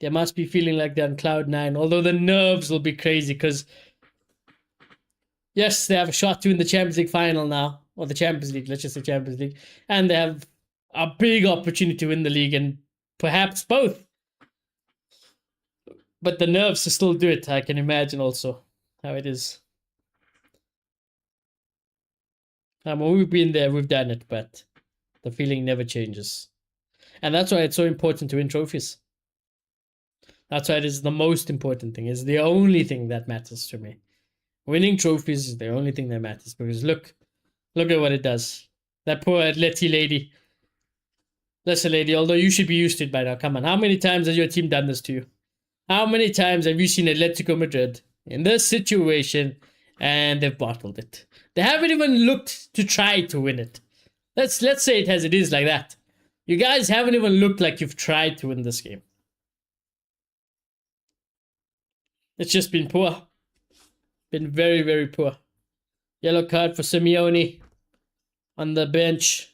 They must be feeling like they're on cloud nine, although the nerves will be crazy because, yes, they have a shot to win the Champions League final now, or the Champions League, let's just say Champions League, and they have a big opportunity to win the league and perhaps both. But the nerves to still do it, I can imagine also how it is. We've been there, we've done it, but the feeling never changes. And that's why it's so important to win trophies. That's why it is the most important thing. It's the only thing that matters to me. Winning trophies is the only thing that matters because look at what it does. That poor Atleti lady. That's a lady, although you should be used to it by now. Come on, how many times has your team done this to you? How many times have you seen Atletico Madrid in this situation and they've bottled it? They haven't even looked to try to win it. Let's say it as it is like that. You guys haven't even looked like you've tried to win this game. It's just been poor. Been very, very poor. Yellow card for Simeone on the bench.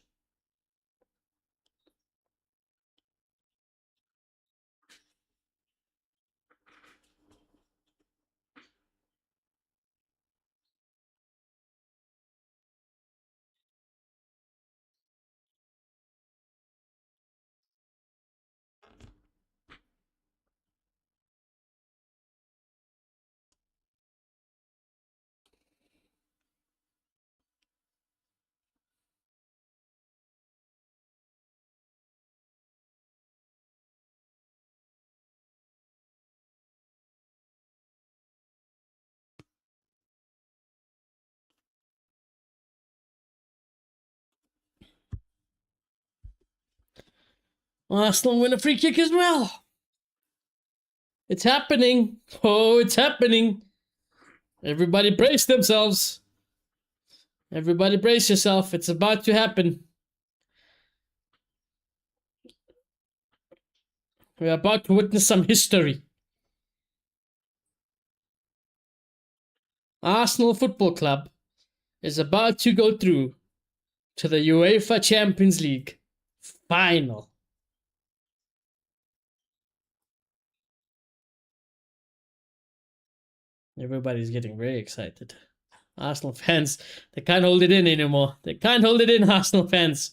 Arsenal win a free kick as well. It's happening. Oh, it's happening. Everybody brace themselves. Everybody brace yourself. It's about to happen. We're about to witness some history. Arsenal Football Club is about to go through to the UEFA Champions League final. Everybody's getting very excited. Arsenal fans, they can't hold it in anymore. They can't hold it in, Arsenal fans.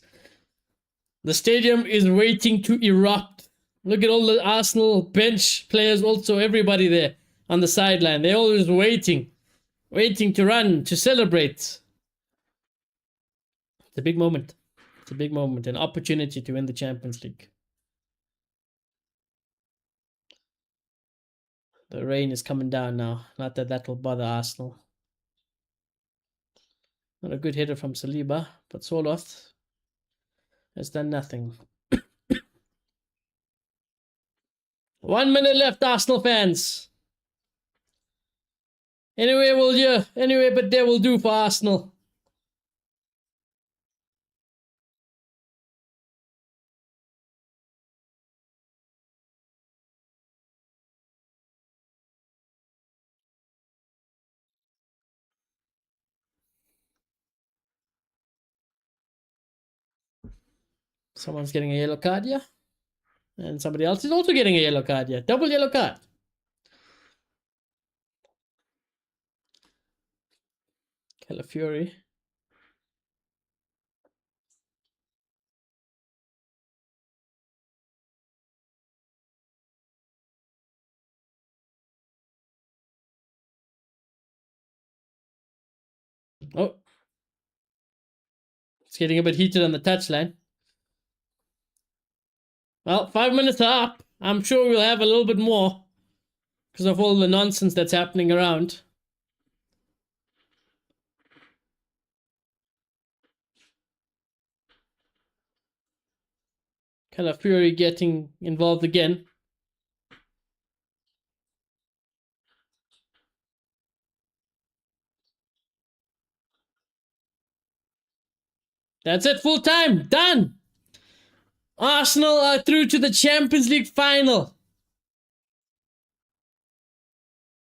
The stadium is waiting to erupt. Look at all the Arsenal bench players, also everybody there on the sideline. They're always waiting to run, to celebrate. It's a big moment. It's a big moment, an opportunity to win the Champions League. The rain is coming down now. Not that that will bother Arsenal. Not a good header from Saliba, but Soloth has done nothing. 1 minute left, Arsenal fans. Anyway but they will do for Arsenal. Someone's getting a yellow card, yeah? And somebody else is also getting a yellow card here. Double yellow card. Calafiori. Oh. It's getting a bit heated on the touchline. Well, 5 minutes are up. I'm sure we'll have a little bit more because of all the nonsense that's happening around. Calafiori getting involved again. That's it, full time, done. Arsenal are through to the Champions League final.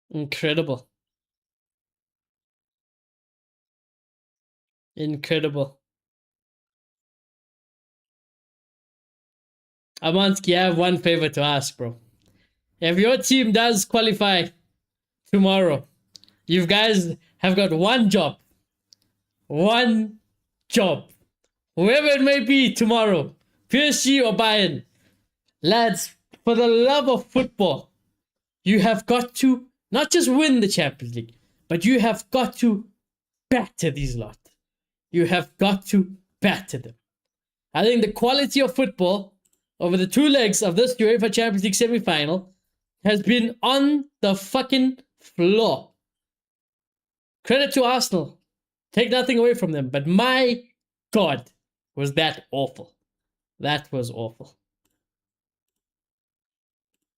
Incredible. Incredible. Amansky, I have one favor to ask, bro. If your team does qualify tomorrow, you guys have got one job. One job. Whoever it may be tomorrow, PSG or Bayern. Lads, for the love of football, you have got to not just win the Champions League, but you have got to batter these lot. You have got to batter them. I think the quality of football over the 2 legs of this UEFA Champions League semi-final has been on the fucking floor. Credit to Arsenal. Take nothing away from them, but my God, was that awful. That was awful.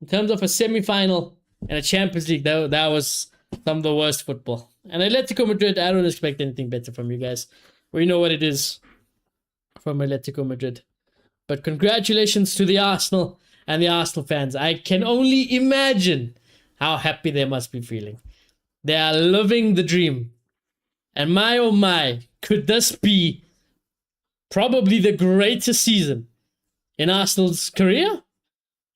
In terms of a semi-final and a Champions League, that was some of the worst football. And Atletico Madrid, I don't expect anything better from you guys. We know what it is from Atletico Madrid. But congratulations to the Arsenal and the Arsenal fans. I can only imagine how happy they must be feeling. They are living the dream. And my oh my, could this be probably the greatest season in Arsenal's career?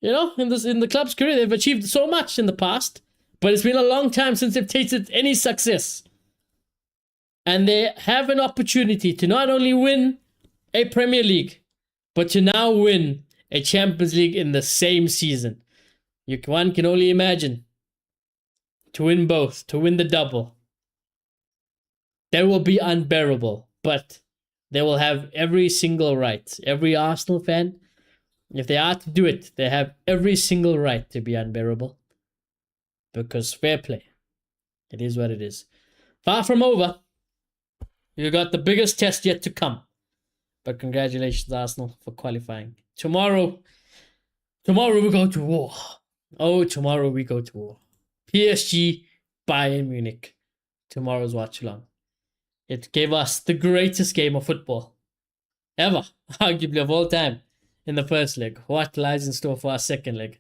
You know, in the club's career, they've achieved so much in the past, but it's been a long time since they've tasted any success. And they have an opportunity to not only win a Premier League, but to now win a Champions League in the same season. One can only imagine. To win both, to win the double. That will be unbearable, but they will have every single right. Every Arsenal fan, if they are to do it, they have every single right to be unbearable. Because fair play. It is what it is. Far from over. You got the biggest test yet to come. But congratulations, Arsenal, for qualifying. Tomorrow we go to war. Oh, tomorrow we go to war. PSG, Bayern Munich. Tomorrow's watch along. It gave us the greatest game of football ever, arguably of all time, in the first leg. What lies in store for our second leg?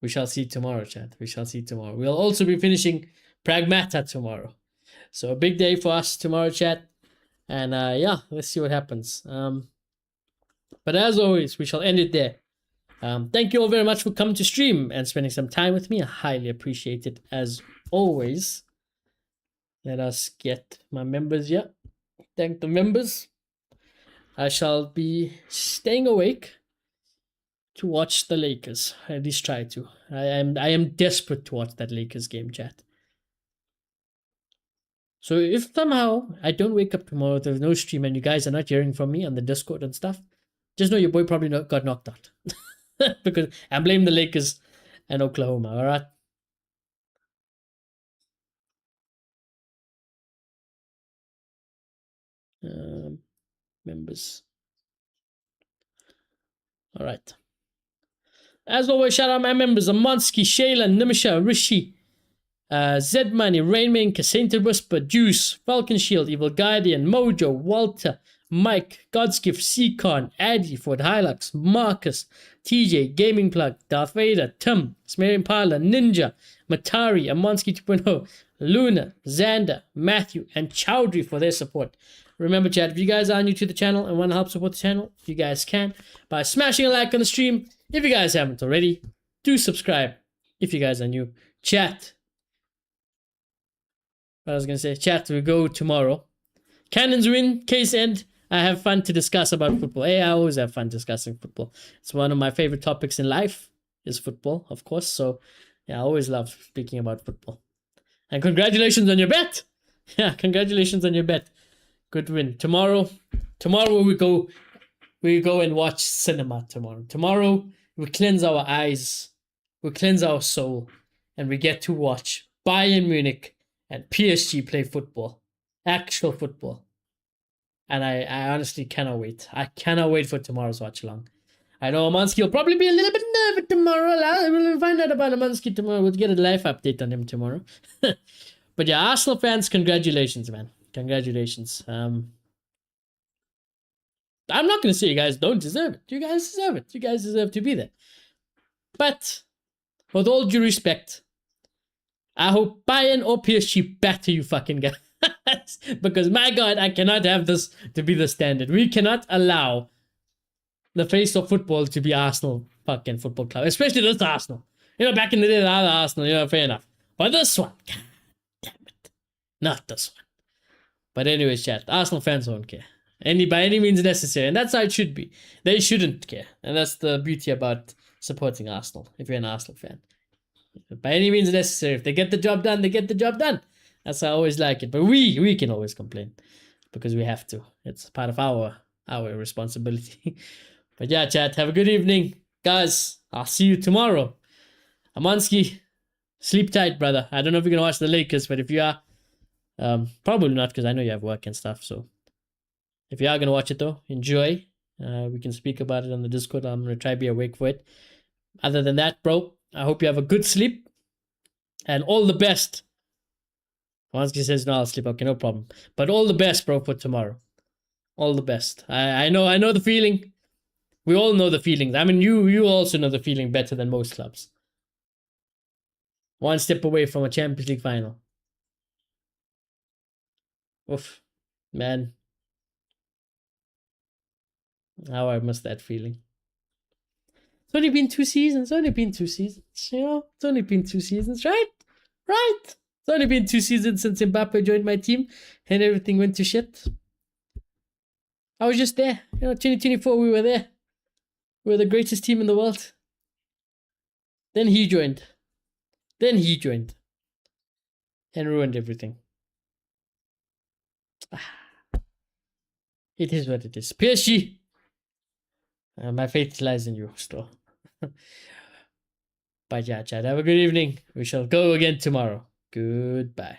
We shall see tomorrow, chat. We shall see tomorrow. We'll also be finishing Pragmata tomorrow. So a big day for us tomorrow, chat. And yeah, let's see what happens. But as always, we shall end it there. Thank you all very much for coming to stream and spending some time with me. I highly appreciate it as always. Let us get my members here. Thank the members. I shall be staying awake to watch the Lakers. At least try to. I am desperate to watch that Lakers game, chat. So if somehow I don't wake up tomorrow, there's no stream, and you guys are not hearing from me on the Discord and stuff, just know your boy probably got knocked out. Because I blame the Lakers and Oklahoma, alright? Members. Alright. As always, shout out my members: Amansky, Shayla, Nimisha, Rishi, Zed Money, Rainmaker, Sainted Whisper, Juice, Falcon Shield, Evil Guardian, Mojo, Walter, Mike, Godsgift, Seacon, Addy, Ford Hilux, Marcus, TJ, Gaming Plug, Darth Vader, Tim, Smear Impala, Ninja, Matari, Amonski 2.0, Luna, Xander, Matthew, and Chowdhury for their support. Remember, chat, if you guys are new to the channel and want to help support the channel, you guys can by smashing a like on the stream. If you guys haven't already, do subscribe if you guys are new. Chat. What I was going to say, chat, we go tomorrow. Cannons win, case end. I have fun to discuss about football. Hey, I always have fun discussing football. It's one of my favorite topics in life, is football, of course. So, yeah, I always love speaking about football. And congratulations on your bet. Yeah, congratulations on your bet. Good win. Tomorrow we go and watch cinema tomorrow. Tomorrow we cleanse our eyes, we cleanse our soul, and we get to watch Bayern Munich and PSG play football. Actual football. And I honestly cannot wait. I cannot wait for tomorrow's watch along. I know Amonski will probably be a little bit nervous tomorrow. We'll find out about Amonski tomorrow. We'll get a live update on him tomorrow. But yeah, Arsenal fans, congratulations, man. Congratulations. I'm not going to say you guys don't deserve it. You guys deserve it. You guys deserve to be there. But with all due respect, I hope Bayern or PSG batter you fucking guys. Because my God, I cannot have this to be the standard. We cannot allow the face of football to be Arsenal fucking football club. Especially this Arsenal. You know, back in the day, the other Arsenal, fair enough. But this one, God damn it. Not this one. But anyways, chat, Arsenal fans won't care. By any means necessary. And that's how it should be. They shouldn't care. And that's the beauty about supporting Arsenal, if you're an Arsenal fan. By any means necessary. If they get the job done, they get the job done. That's how I always like it. But we can always complain. Because we have to. It's part of our responsibility. But yeah, chat, have a good evening. Guys, I'll see you tomorrow. Amonski, sleep tight, brother. I don't know if you're going to watch the Lakers, but if you are, probably not, because I know you have work and stuff. So if you are going to watch it though, enjoy. We can speak about it on the Discord. I'm going to try to be awake for it. Other than that, bro, I hope you have a good sleep and all the best. Amonski says no, I'll sleep. Okay, no problem. But all the best, bro, for tomorrow. All the best. I know the feeling. We all know the feelings. I mean, you also know the feeling better than most clubs. One step away from a Champions League final. Oof, man. How I miss that feeling. It's only been 2 seasons. You know? It's only been 2 seasons, right? Right. It's only been 2 seasons since Mbappe joined my team and everything went to shit. I was just there. 2024, we were there. We were the greatest team in the world. Then he joined. And ruined everything. It is what it is. PSG. My faith lies in you still. But yeah, chat. Have a good evening. We shall go again tomorrow. Goodbye.